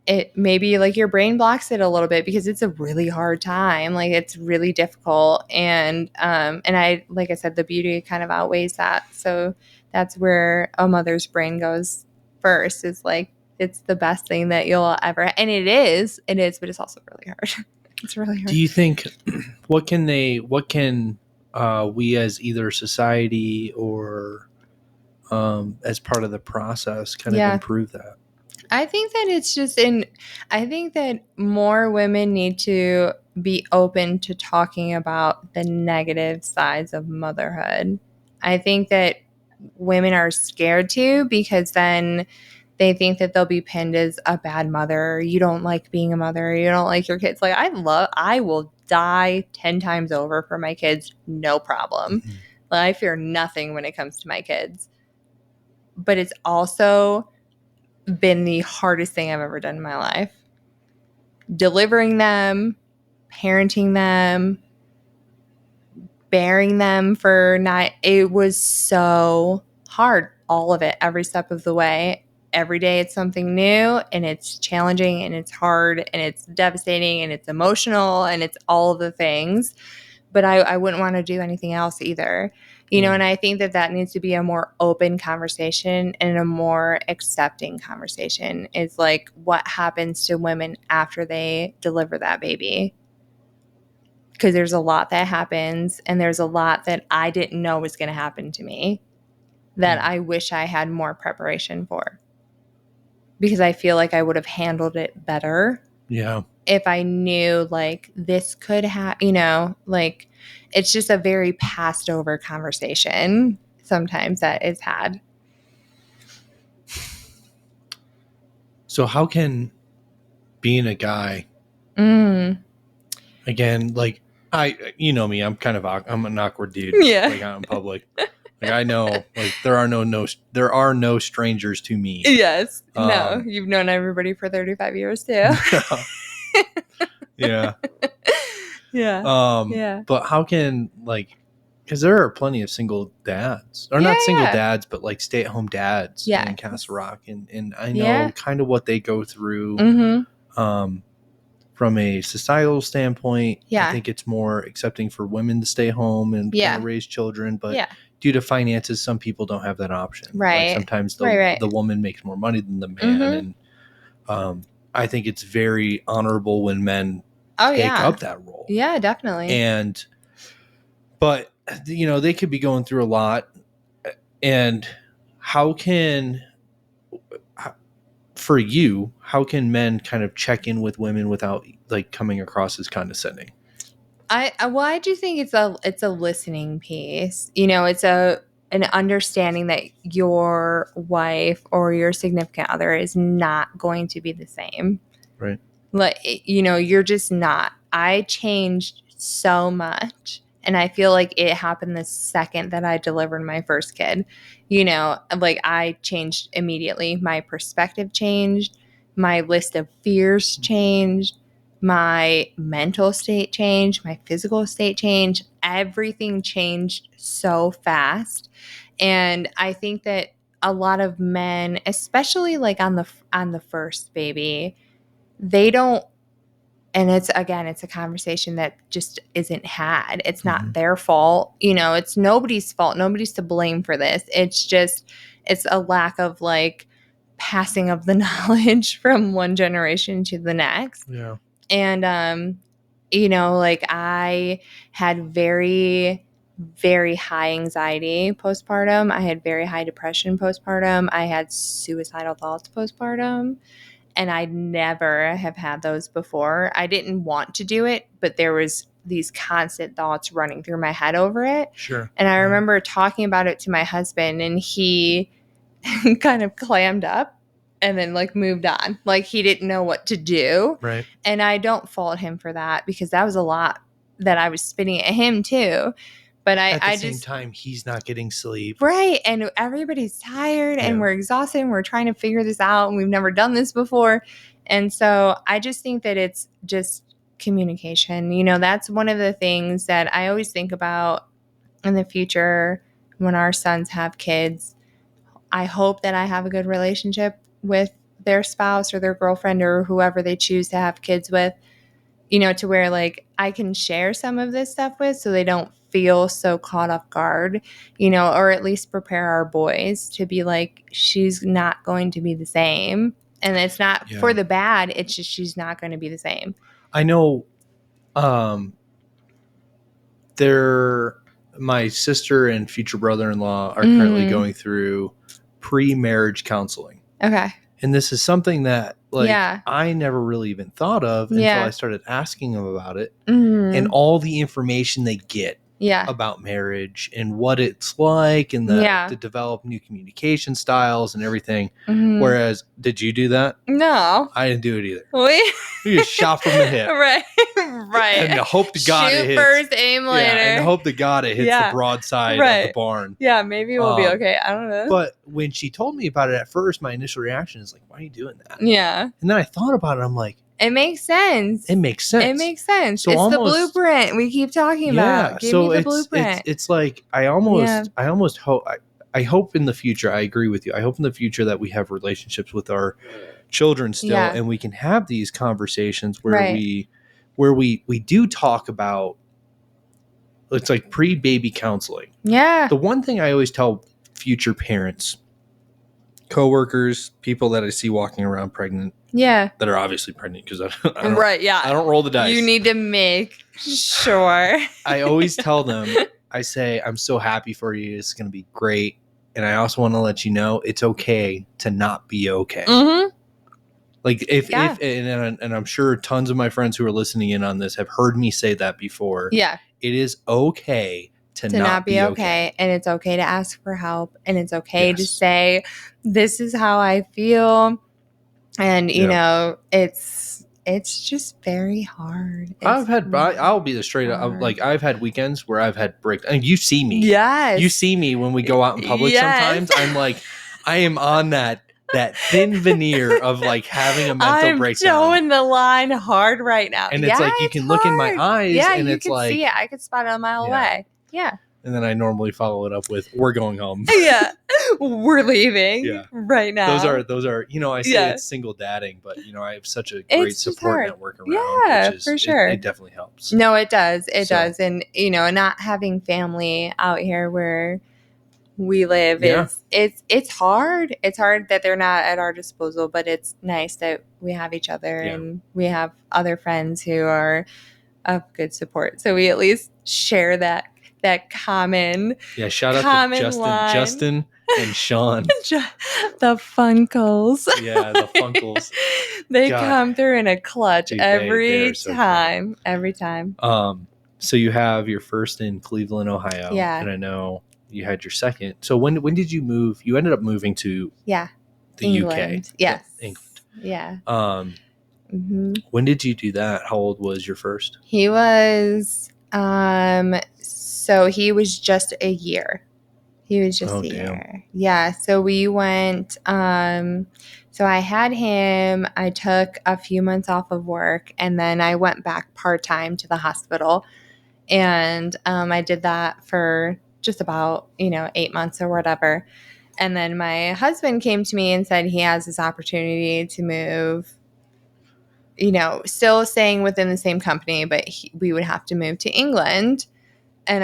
it maybe like your brain blocks it a little bit because it's a really hard time. Like it's really difficult. And I, like I said, the beauty kind of outweighs that. So that's where a mother's brain goes first. It's like, it's the best thing that you'll ever, and it is, but it's also really hard. It's really hard. Do you think, what can we as either society or as part of the process kind of improve that? I think that I think that more women need to be open to talking about the negative sides of motherhood. I think that women are scared to because then they think that they'll be pinned as a bad mother. You don't like being a mother. You don't like your kids. Like I will die 10 times over for my kids. No problem. Like, I fear nothing when it comes to my kids. But it's also been the hardest thing I've ever done in my life. Delivering them, parenting them, bearing them it was so hard. All of it, every step of the way. Every day it's something new, and it's challenging, and it's hard, and it's devastating, and it's emotional, and it's all of the things. but I wouldn't want to do anything else either. You know, and I think that needs to be a more open conversation and a more accepting conversation is like what happens to women after they deliver that baby. Because there's a lot that happens and there's a lot that I didn't know was going to happen to me that I wish I had more preparation for. Because I feel like I would have handled it better. Yeah. If I knew like this could happen, you know, like it's just a very passed over conversation sometimes that is had. So how can being a guy, again, like you know me, I'm an awkward dude. Yeah. Like out in public. Like I know, like there are no strangers to me. Yes. No, you've known everybody for 35 years too. Yeah. Yeah. Yeah. But how can because there are plenty of single dads, or not single dads, but like stay-at-home dads in Castle Rock, and I know kind of what they go through. From a societal standpoint, I think it's more accepting for women to stay home and kind of raise children, but due to finances, some people don't have that option. Right. Like sometimes the woman makes more money than the man, and I think it's very honorable when men take up that role. Yeah, definitely. But you know, they could be going through a lot, and how can men kind of check in with women without like coming across as condescending? I do think it's a listening piece. You know, it's an understanding that your wife or your significant other is not going to be the same. Right. Like, you know, you're just not. I changed so much. And I feel like it happened the second that I delivered my first kid. You know, like I changed immediately. My perspective changed. My list of fears changed. My mental state changed. My physical state changed. Everything changed so fast. And I think that a lot of men, especially like on the first baby, they don't, and it's a conversation that just isn't had. It's not their fault. You know, it's nobody's fault. Nobody's to blame for this. It's a lack of like passing of the knowledge from one generation to the next. Yeah. And you know, like I had very, very high anxiety postpartum. I had very high depression postpartum. I had suicidal thoughts postpartum. And I never have had those before. I didn't want to do it, but there was these constant thoughts running through my head over it. Sure. And I remember talking about it to my husband, and he kind of clammed up and then like moved on. Like he didn't know what to do. Right. And I don't fault him for that because that was a lot that I was spitting at him too. But at the same time, he's not getting sleep. Right. And everybody's tired and we're exhausted and we're trying to figure this out and we've never done this before. And so I just think that it's just communication. You know, that's one of the things that I always think about in the future when our sons have kids. I hope that I have a good relationship with their spouse or their girlfriend or whoever they choose to have kids with, you know, to where like I can share some of this stuff with so they don't feel so caught off guard, you know, or at least prepare our boys to be like, she's not going to be the same. And it's not for the bad. It's just she's not going to be the same. I know my sister and future brother-in-law are currently going through pre-marriage counseling. Okay. And this is something that I never really even thought of until I started asking them about it, and all the information they get about marriage and what it's like, and to develop new communication styles and everything. Whereas, did you do that? No, I didn't do it either. You just shot from the hip, right? And hope to God it hits. First, aim later. And hope to God it hits the broadside of the barn. Yeah, maybe we'll be okay. I don't know. But when she told me about it at first, my initial reaction is like, "Why are you doing that?" Yeah. And then I thought about it. I'm like, it makes sense. It makes sense. It makes sense. So it's the blueprint we keep talking about. Give me the blueprint. It's like I almost hope. I hope in the future. I agree with you. I hope in the future that we have relationships with our children still, and we can have these conversations where we do talk about it's like pre-baby counseling. Yeah. The one thing I always tell future parents, coworkers, people that I see walking around pregnant, Yeah. that are obviously pregnant, because I don't Right. Yeah. I don't roll the dice. You need to make sure. I always tell them, I say, I'm so happy for you. It's going to be great. And I also want to let you know it's okay to not be okay. Mm-hmm. Like and I'm sure tons of my friends who are listening in on this have heard me say that before. Yeah. It is okay to not be okay. And it's okay to ask for help. And it's okay to say, this is how I feel. And, you know, it's just very hard. I'll be the straight up, like, I've had weekends where I've had break. And you see me. Yes. You see me when we go out in public sometimes. I'm like, I am on that thin veneer of like having a mental breakdown. I'm towing the line hard right now. And it's like, you can look in my eyes and it's like, see it. I could spot it a mile away. Yeah. And then I normally follow it up with, we're going home. Yeah. We're leaving right now. Those are, you know, I say it's single dadding, but you know, I have such a great support network around. Yeah, for sure. It definitely helps. No, it does. It does. And, you know, not having family out here where we live it's hard. It's hard that they're not at our disposal, but it's nice that we have each other and we have other friends who are of good support. So we at least share that common shout out to Justin and Sean. The Funkles. Yeah, the Funkles. They come through in a clutch. Dude, every so time. Every time. So you have your first in Cleveland, Ohio. Yeah. And I know you had your second. So when did you move? You ended up moving to the England. UK. Yes. England. Yeah. When did you do that? How old was your first? He was so he was just a year. He was just a year. Yeah. So we went so I had him. I took a few months off of work and then I went back part-time to the hospital. And I did that for just about, 8 months or whatever. And then my husband came to me and said he has this opportunity to move, still staying within the same company, but we would have to move to England. And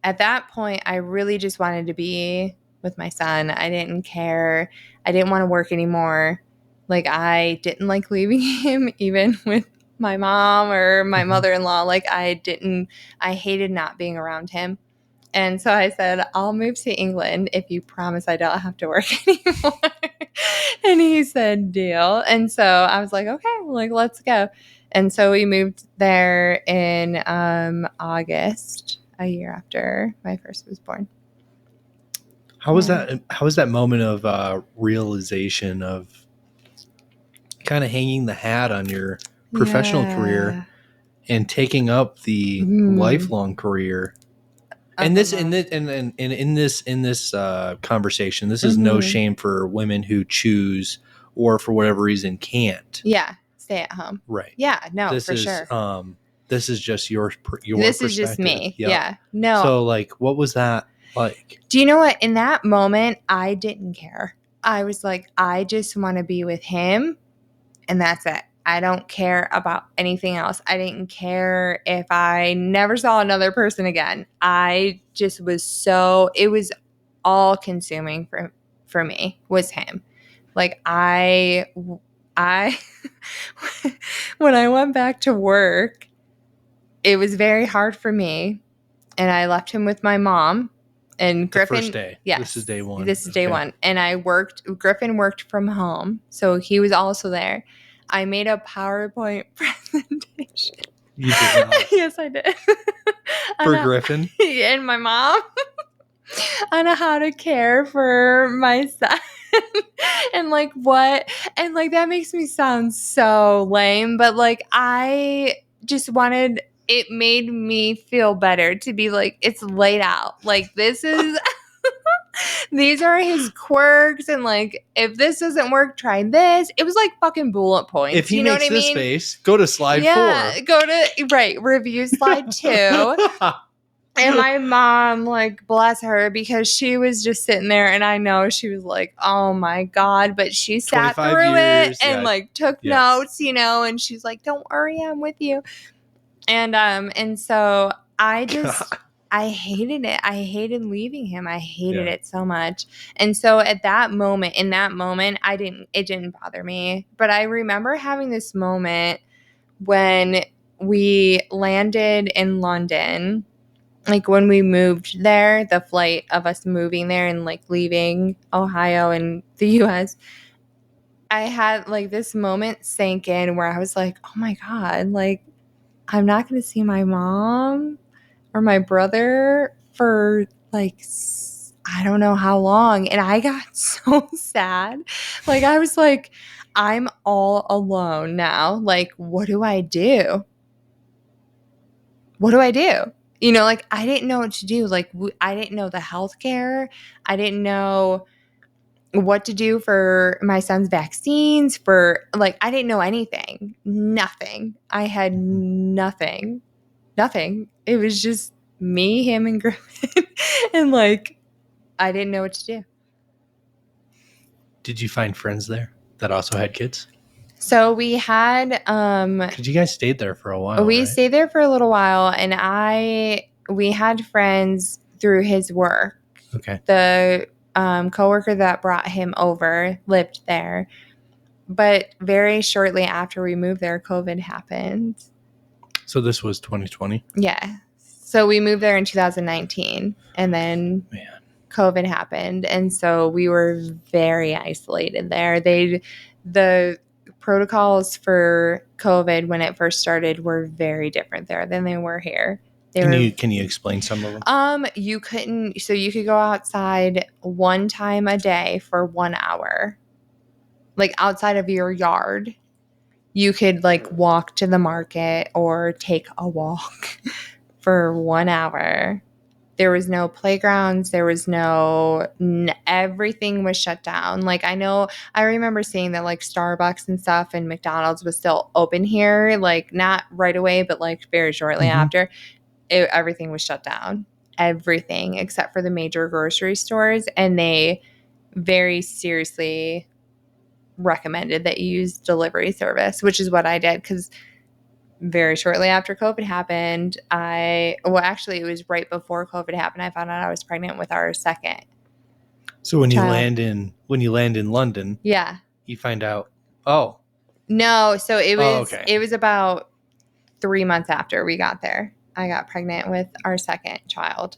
at that point, I really just wanted to be with my son. I didn't care. I didn't want to work anymore. Like, I didn't like leaving him, even with my mom or my mother-in-law. Like, I hated not being around him. And so I said, I'll move to England if you promise I don't have to work anymore. And he said, deal. And so I was like, okay, let's go. And so we moved there in August, a year after my first was born. How was that? How was that moment of realization of kind of hanging the hat on your professional career and taking up the lifelong career? And in this conversation, this is no shame for women who choose or for whatever reason can't. Yeah, stay at home. Right. Yeah. No, for sure. This is just your this is just me. Yep. Yeah. No. So what was that like? Do you know what? In that moment, I didn't care. I was like, I just want to be with him, and that's it. I don't care about anything else. I didn't care if I never saw another person again. I just was it was all consuming for me was him. Like I when I went back to work, it was very hard for me, and I left him with my mom. And Griffin, the first day. Yes, this is day one. This is day one. And Griffin worked from home, so he was also there. I made a PowerPoint presentation. You did not? Yes, I did. For Griffin? And my mom on how to care for my son. And that makes me sound so lame, but I just wanted, it made me feel better to be it's laid out. This is these are his quirks, and if this doesn't work, try this. It was fucking bullet points. If he makes this face, go to slide 4. Go to review slide 2. And my mom, bless her, because she was just sitting there, and I know she was like, oh my God, but she sat through it and took notes, and she's like, don't worry, I'm with you. And so God. I hated it. I hated leaving him. I hated Yeah. it so much. And so in that moment, it didn't bother me. But I remember having this moment when we landed in London, like when we moved there, the flight of us moving there and like leaving Ohio and the US, I had like this moment sank in where I was like, oh my God, like I'm not going to see my mom or my brother for like I don't know how long. And I got so sad. Like I was like, I'm all alone now. Like, what do I do? What do I do? You know, like I didn't know what to do. Like I didn't know the healthcare. I didn't know what to do for my son's vaccines, for like I didn't know anything. Nothing. I had nothing. Nothing. It was just me, him, and Griffin. And like I didn't know what to do. Did you find friends there that also had kids? So we had Because you guys stayed there for a while, we right? stayed there for a little while, and we had friends through his work. Okay. The coworker that brought him over lived there, but very shortly after we moved there, COVID happened. So this was 2020? Yeah. So we moved there in 2019, and then Man. COVID happened, and so we were very isolated there. The protocols for COVID when it first started were very different there than they were here. Can you explain some of them? You could go outside one time a day for 1 hour. Like outside of your yard. You could like walk to the market or take a walk for 1 hour. There was no playgrounds. There was everything was shut down. Like I remember seeing that like Starbucks and stuff and McDonald's was still open here, like not right away, but like very shortly after. Everything was shut down. Everything except for the major grocery stores. And they very seriously recommended that you use delivery service, which is what I did because very shortly after COVID happened, actually it was right before COVID happened. I found out I was pregnant with our second. So when child. you land in London, Yeah. you find out, oh. No, so Okay. it was about 3 months after we got there. I got pregnant with our second child.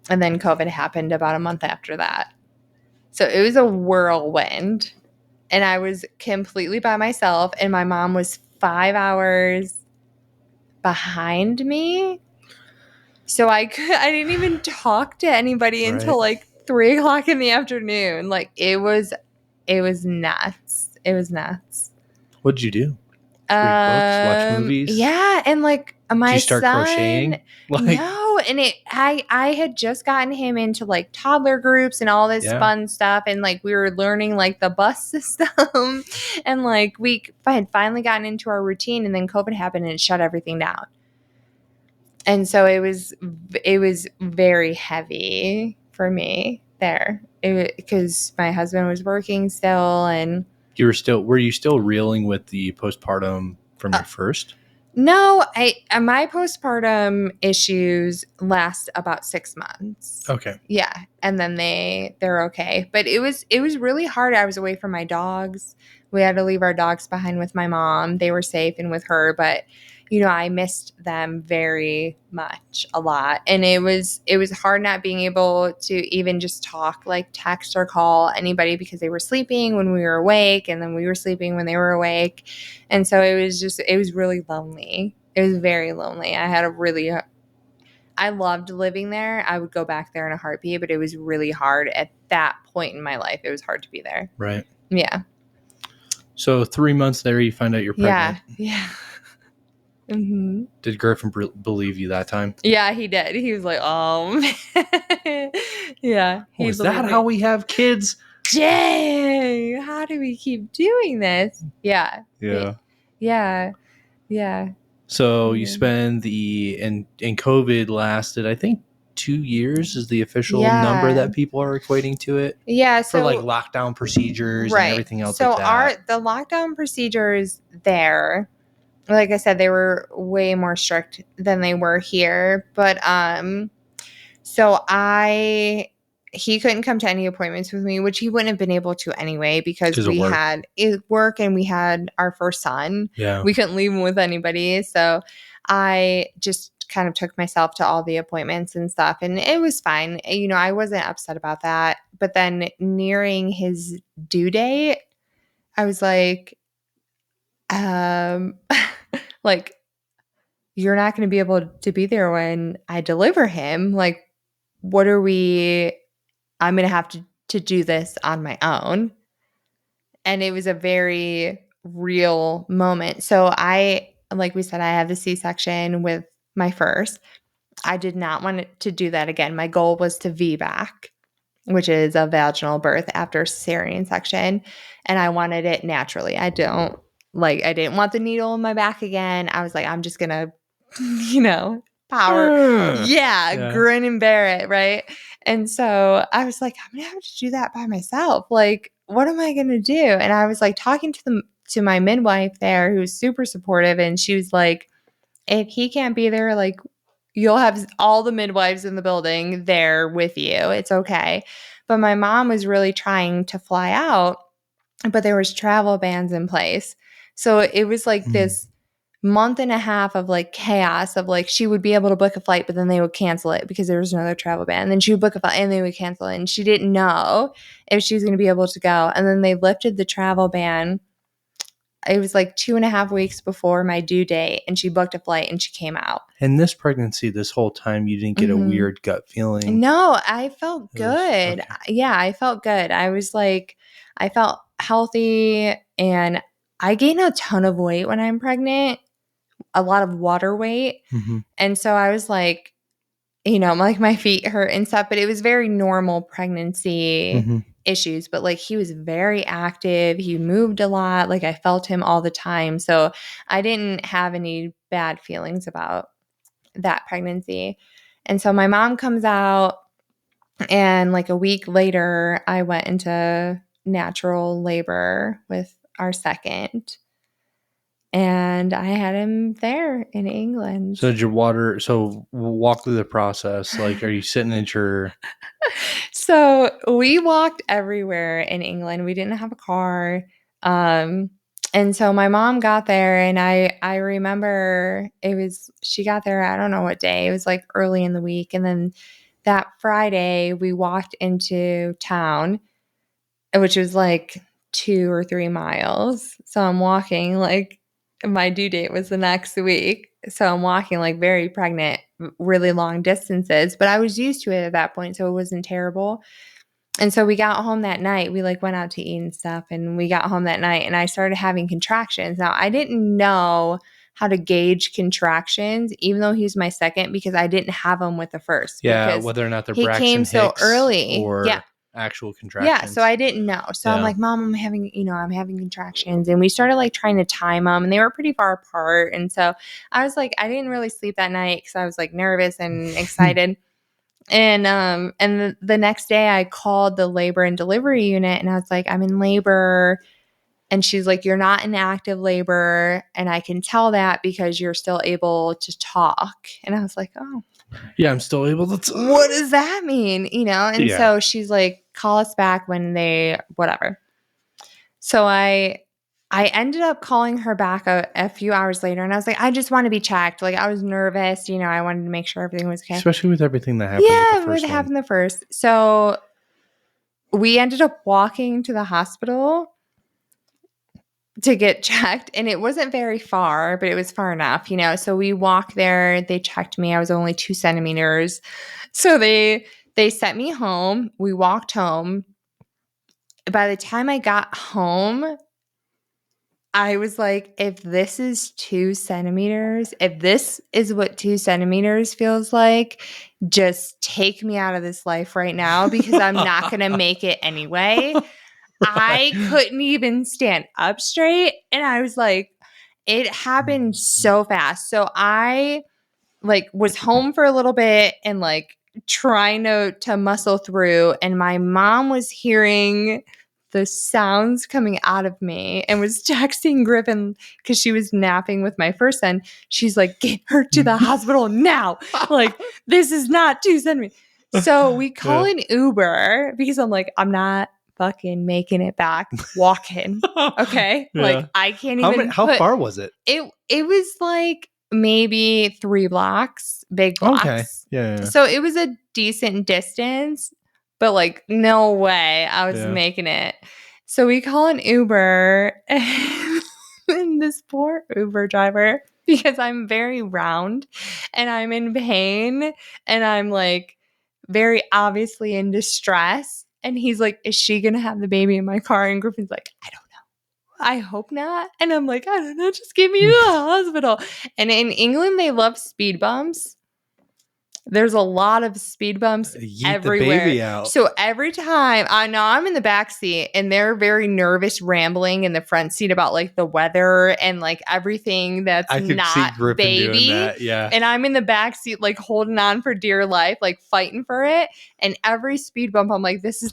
And then COVID happened about a month after that. So it was a whirlwind. And I was completely by myself, and my mom was 5 hours behind me. So I didn't even talk to anybody until like 3:00 in the afternoon. Like it was nuts. It was nuts. What'd you do? Read books, watch movies? Yeah, and like my Did you start son, crocheting? no, and I had just gotten him into like toddler groups and all this fun stuff, and like we were learning like the bus system, and like we had finally gotten into our routine, and then COVID happened and it shut everything down, and so it was very heavy for me there, because my husband was working still, and were you still reeling with the postpartum from your first? No, my postpartum issues last about 6 months. Okay. Yeah, and then they're okay. But it was really hard. I was away from my dogs. We had to leave our dogs behind with my mom. They were safe and with her, but I missed them very much, a lot. And it was hard not being able to even just talk, like text or call anybody, because they were sleeping when we were awake, and then we were sleeping when they were awake. And so it was really lonely. It was very lonely. I loved living there. I would go back there in a heartbeat, but it was really hard at that point in my life. It was hard to be there. Right. Yeah. So 3 months there, you find out you're pregnant. Yeah. Mm-hmm. Did Griffin believe you that time? Yeah, he did. He was like, "Oh man." Yeah. Is that how we have kids? Dang, how do we keep doing this? Yeah. Yeah. Yeah. Yeah. So you spend and COVID lasted, I think, 2 years is the official number that people are equating to it. Yeah. So for like lockdown procedures and everything else like that. The lockdown procedures there like I said, they were way more strict than they were here. But so he couldn't come to any appointments with me, which he wouldn't have been able to anyway because 'Cause of we work. had work and we had our first son. Yeah. We couldn't leave him with anybody. So I just kind of took myself to all the appointments and stuff, and it was fine. You know, I wasn't upset about that. But then nearing his due date, I was like, like, you're not going to be able to be there when I deliver him. Like, what are we? I'm going to have to do this on my own. And it was a very real moment. So like we said, I had the C-section with my first. I did not want to do that again. My goal was to VBAC, which is a vaginal birth after cesarean section. And I wanted it naturally. I didn't want the needle in my back again. I was like, I'm just going to, power. Yeah, Yeah. grin and bear it. Right. And so I was like, I'm going to have to do that by myself. Like, what am I going to do? And I was like talking to my midwife there who's super supportive. And she was like, if he can't be there, like, you'll have all the midwives in the building there with you. It's okay. But my mom was really trying to fly out, but there was travel bans in place. So it was like this month and a half of like chaos of like she would be able to book a flight, but then they would cancel it because there was another travel ban. And then she would book a flight and they would cancel it. And she didn't know if she was going to be able to go. And then they lifted the travel ban. It was like 2.5 weeks before my due date, and she booked a flight and she came out. And this pregnancy, this whole time, you didn't get a weird gut feeling? No, I felt good. Okay. Yeah, I felt good. I was like, I felt healthy, and I gain a ton of weight when I'm pregnant, a lot of water weight. And so I was like, like my feet hurt and stuff, but it was very normal pregnancy issues. But like he was very active. He moved a lot. Like I felt him all the time. So I didn't have any bad feelings about that pregnancy. And so my mom comes out, and like a week later, I went into natural labor with our second. And I had him there in England. So did your water? So walk through the process. Like, are you sitting at your? So we walked everywhere in England. We didn't have a car. And so my mom got there, and I remember she got there, I don't know what day. It was like early in the week. And then that Friday we walked into town, which was like 2 or 3 miles. So I'm walking, like, my due date was the next week. So I'm walking like very pregnant, really long distances, but I was used to it at that point, so it wasn't terrible. And so we got home that night. We like went out to eat and stuff, and we got home that night, and I started having contractions. Now, I didn't know how to gauge contractions, even though he was my second, because I didn't have them with the first. Yeah, because whether or not they're he Braxton came so Hicks early. or Yeah. actual Yeah, contractions. so I didn't know. So I'm like, Mom, I'm having contractions. And we started like trying to time them, and they were pretty far apart. And so I was like, I didn't really sleep that night because I was like nervous and excited. And the next day I called the labor and delivery unit, and I was like, I'm in labor. And she's like, you're not in active labor, and I can tell that because you're still able to talk. And I was like, oh. Yeah, I'm still able to talk. What does that mean? And Yeah. so she's like, call us back when whatever. So I ended up calling her back a few hours later, and I was like, I just want to be checked. Like, I was nervous, I wanted to make sure everything was okay. Especially with everything that happened with the Yeah, first what one. happened the first. So we ended up walking to the hospital to get checked, and it wasn't very far, but it was far enough, So we walked there. They checked me. I was only 2 centimeters. So they sent me home. We walked home. By the time I got home, I was like, if this is 2 centimeters, if this is what 2 centimeters feels like, just take me out of this life right now, because I'm not going to make it anyway. I couldn't even stand up straight. And I was like, it happened so fast. So I like was home for a little bit and like trying to muscle through. And my mom was hearing the sounds coming out of me and was texting Griffin because she was napping with my first son. She's like, get her to the hospital now. Like, this is not 2 centimeters. So we call an Uber because I'm like, I'm not fucking making it back walking. Okay. Yeah. Like, I can't even. How far was it? It was like maybe 3 blocks, big blocks. Okay. Yeah. So it was a decent distance, but like, no way I was making it. So we call an Uber, and this poor Uber driver, because I'm very round and I'm in pain and I'm like very obviously in distress. And he's like, is she going to have the baby in my car? And Griffin's like, I don't know. I hope not. And I'm like, I don't know. Just get me to the hospital. And in England, they love speed bumps. There's a lot of speed bumps everywhere. The baby out. So every time I know I'm in the back seat and they're very nervous, rambling in the front seat about like the weather and like everything that's not baby. Doing that. Yeah. And I'm in the back seat like holding on for dear life, like fighting for it. And every speed bump, I'm like, this is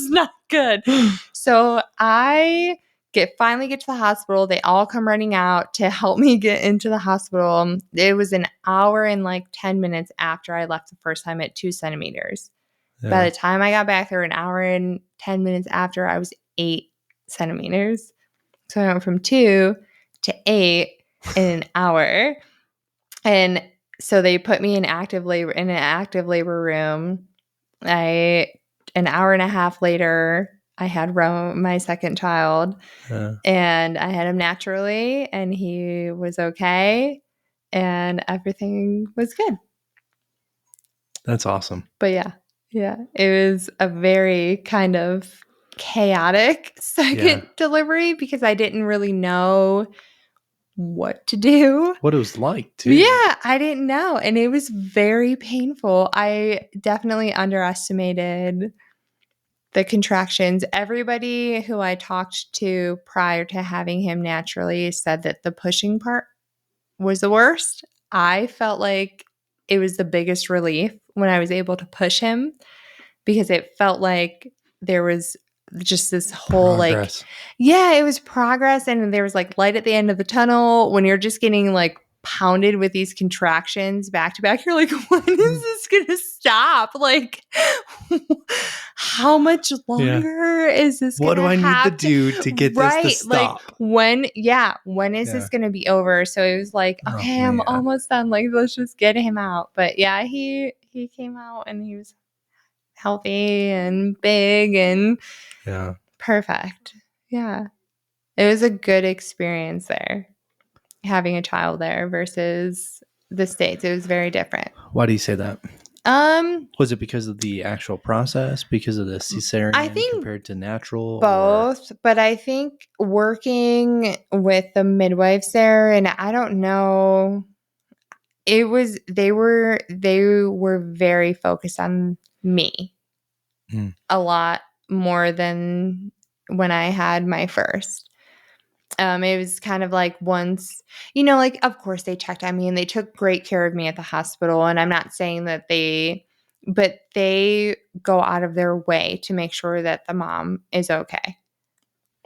not good. So I finally get to the hospital. They all come running out to help me get into the hospital. It was an hour and like 10 minutes after I left the first time at 2 centimeters. Yeah. By the time I got back there, an hour and 10 minutes after, I was 8 centimeters. So I went from 2 to 8 in an hour. And so they put me in an active labor room. An hour and a half later, I had my second child, and I had him naturally, and he was okay, and everything was good. That's awesome. But yeah, it was a very kind of chaotic second delivery because I didn't really know what to do. What it was like, too. Yeah, I didn't know, and it was very painful. I definitely underestimated the contractions. Everybody who I talked to prior to having him naturally said that the pushing part was the worst. I felt like it was the biggest relief when I was able to push him because it felt like there was just this whole progress. It was progress, and there was like light at the end of the tunnel. When you're just getting like pounded with these contractions back to back, you're like, when is this gonna stop? Like, how much longer is this what gonna do I need to do to get this to stop? Like, when is this gonna be over? So it was like, okay, I'm almost done, like, let's just get him out. But yeah, he came out and he was healthy and big and perfect. Yeah, it was a good experience there, having a child there versus the States. It was very different. Why do you say that? Was it because of the actual process, because of the cesarean, I think compared to natural? Both, but I think working with the midwives there, and I don't know, they were very focused on me a lot more than when I had my first. It was kind of like once, like, of course they checked on me and they took great care of me at the hospital. And I'm not saying that but they go out of their way to make sure that the mom is okay.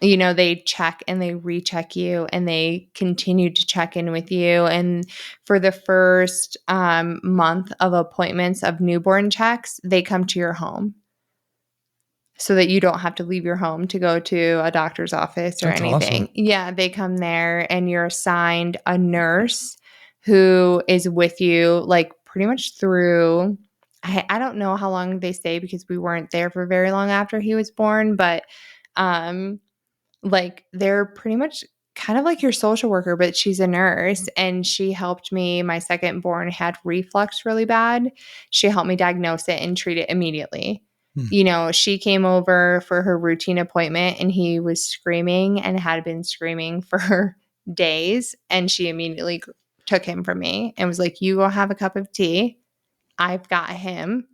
They check and they recheck you and they continue to check in with you. And for the first month of appointments of newborn checks, they come to your home, so that you don't have to leave your home to go to a doctor's office or anything. Awesome. Yeah, they come there and you're assigned a nurse who is with you like pretty much through, I don't know how long they stay because we weren't there for very long after he was born, but like they're pretty much kind of like your social worker, but she's a nurse, and she helped me. My second born had reflux really bad. She helped me diagnose it and treat it immediately. She came over for her routine appointment and he was screaming and had been screaming for days. And she immediately took him from me and was like, you go have a cup of tea. I've got him.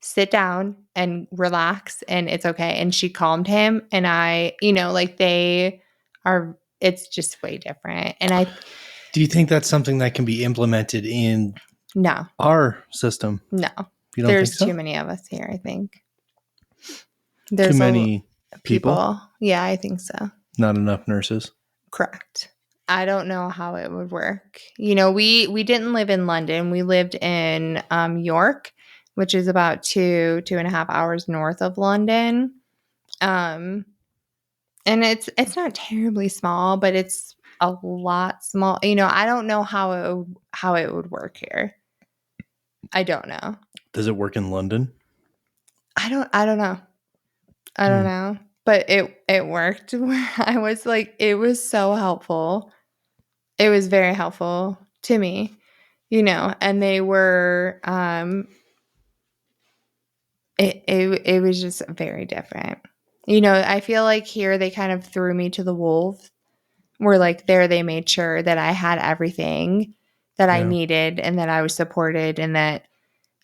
Sit down and relax and it's okay. And she calmed him. And it's just way different. And do you think that's something that can be implemented in our system? No. You don't There's think so? too many of us here, I think. Too many People? People. Yeah, I think so. Not enough nurses? Correct. I don't know how it would work. We didn't live in London. We lived in York, which is about 2.5 hours north of London. Um, and it's not terribly small, but it's a lot small. I don't know how it would work here. I don't know. Does it work in London? I don't know. I don't Hmm. know. But it worked where I was like, it was so helpful. It was very helpful to me, and they were it was just very different. I feel like here they kind of threw me to the wolves. Where like there they made sure that I had everything that I Yeah. needed and that I was supported and that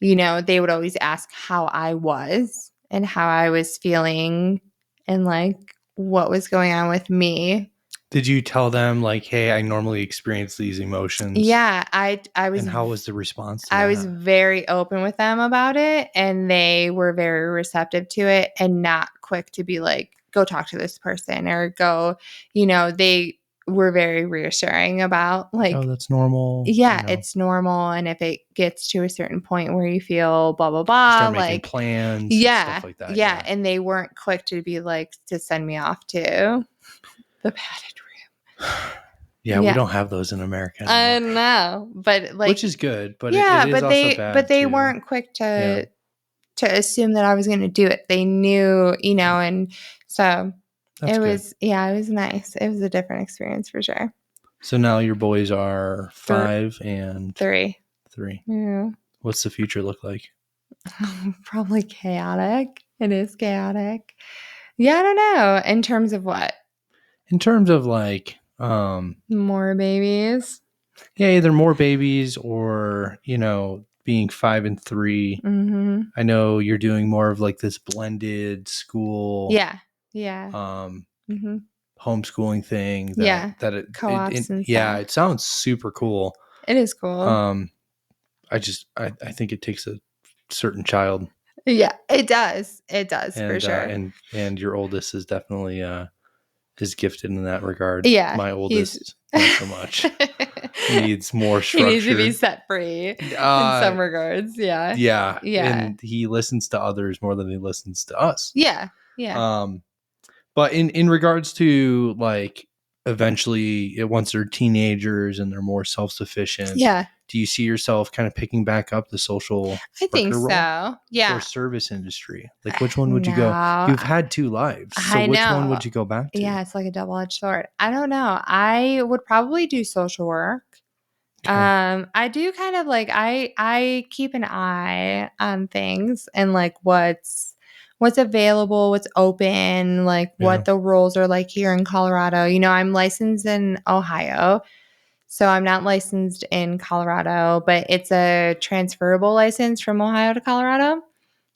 they would always ask how I was and how I was feeling and like what was going on with me. Did you tell them like, hey, I normally experience these emotions? Yeah, I was And how was the response to I was that? very open with them about it, and they were very receptive to it and not quick to be like, go talk to this person or go, they were very reassuring about Oh, like, that's normal. yeah, it's normal. And if it gets to a certain point where you feel blah, blah, blah, Start making like, plans and stuff yeah, like that. yeah. And they weren't quick to be like, to send me off to the padded Yeah, room. we Yeah. don't have those in America I anymore. know. But Which like, is good, but it yeah, is also bad but they too. weren't quick Yeah, to assume that I was going to do it. They knew, and so that's good. it was nice. It was a different experience for sure. So now your boys are Thr 5 and 3. 3. Yeah. What's the future look like? Probably chaotic. It is chaotic. Yeah, I don't know. In terms of what? In terms of like, More babies. yeah, either more babies or, being 5 and 3. Mm-hmm. I know you're doing more of like this blended school, Yeah. Yeah. um, Mm-hmm. homeschooling thing Yeah. it Co-ops and yeah, stuff. it sounds super cool. It is cool. Um, I think it takes a certain child, Yeah, it does. It does for and sure. and your oldest is definitely is gifted in that regard. Yeah, My he's oldest, not so much. Needs more he needs to be structure. set free in Uh, some regards. Yeah. yeah, Yeah. and he listens to others more than he listens to us. Yeah. Yeah. Um, but in regards to like eventually, once they're teenagers and they're more self sufficient, Yeah. do you see yourself kind of picking back up the social I think worker role so. or Yeah. service industry? Like, which one would you go? No, You've had two lives, so I which one know. would you go back to? Yeah, it's like a double-edged sword. I don't know. I would probably do social work. Okay. I do kind of like I keep an eye on things and like what's available, what's open, like Yeah. what the rules are like here in Colorado. I'm licensed in Ohio, so I'm not licensed in Colorado, but it's a transferable license from Ohio to Colorado.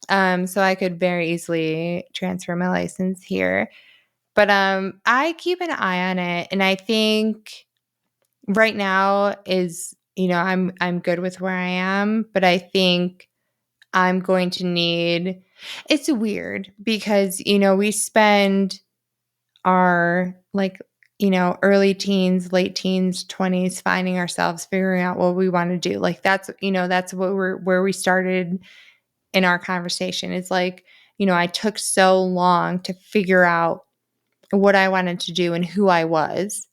So I could very easily transfer my license here. But I keep an eye on it, and I think right now is I'm good with where I am, but I think I'm going to need. It's weird because we spend our like early teens, late teens, 20s finding ourselves, figuring out what we want to do. Like that's what we're where we started in our conversation. It's like I took so long to figure out what I wanted to do and who I was.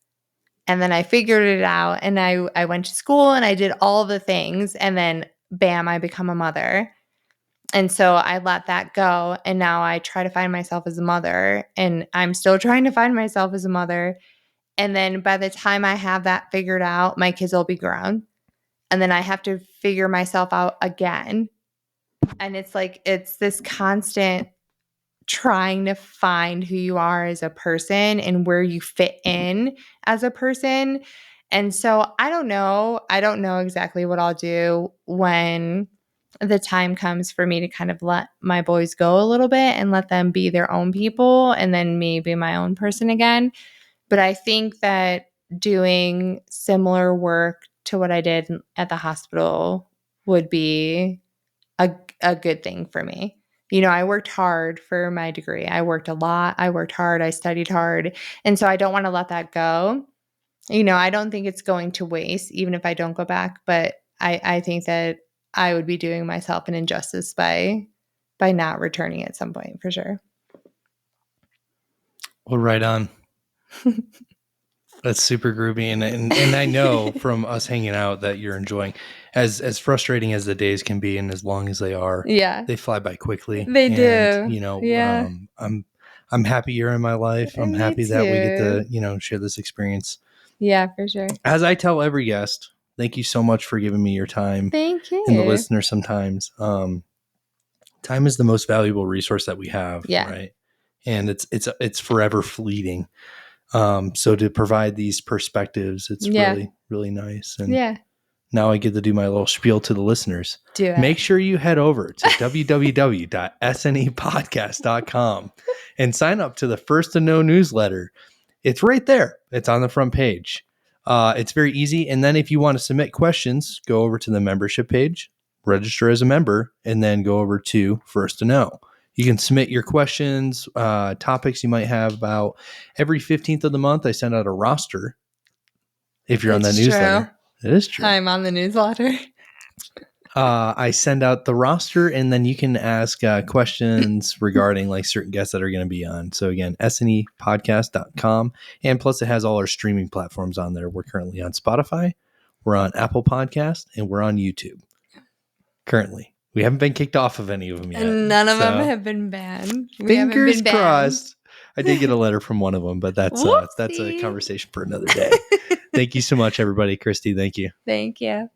And then I figured it out and I went to school and I did all the things and then bam, I become a mother. And so I let that go and now I try to find myself as a mother and I'm still trying to find myself as a mother. And then by the time I have that figured out, my kids will be grown. And then I have to figure myself out again. And it's like it's this constant trying to find who you are as a person and where you fit in as a person. And so I don't know. I don't know exactly what I'll do when the time comes for me to kind of let my boys go a little bit and let them be their own people and then me be my own person again. But I think that doing similar work to what I did at the hospital would be a good thing for me. I worked hard for my degree. I worked a lot. I worked hard. I studied hard. And so I don't want to let that go. I don't think it's going to waste, even if I don't go back. But I think that I would be doing myself an injustice by not returning at some point, for sure. Well, right on. That's super groovy, and I know from us hanging out that you're enjoying, as frustrating as the days can be, and as long as they are, Yeah, they fly by quickly. they And do. Yeah. I'm happy you're in my life. I'm Me happy that we get too. to share this experience. Yeah, for sure. As I tell every guest, thank you so much for giving me your time, Thank and the you. listener. Sometimes, time is the most valuable resource that we have, Yeah. right? And it's forever fleeting. So to provide these perspectives, it's Yeah. really, really nice. And Yeah. now I get to do my little spiel to the listeners. Do it. Make sure you head over to www.snepodcast.com and sign up to the First to Know newsletter. It's right there. It's on the front page. It's very easy. And then if you want to submit questions, go over to the membership page, register as a member, and then go over to First to Know. You can submit your questions, topics you might have about every 15th of the month. I send out a roster. If you're on that newsletter, it is true. I'm on the newsletter. I send out the roster, and then you can ask questions regarding like certain guests that are going to be on. So again, snepodcast.com. And plus it has all our streaming platforms on there. We're currently on Spotify, we're on Apple Podcast, and we're on YouTube. Currently. We haven't been kicked off of any of them yet. And none of them have been banned. Fingers crossed. I did get a letter from one of them, but that's a conversation for another day. Thank you so much, everybody. Kristy, thank you. Thank you.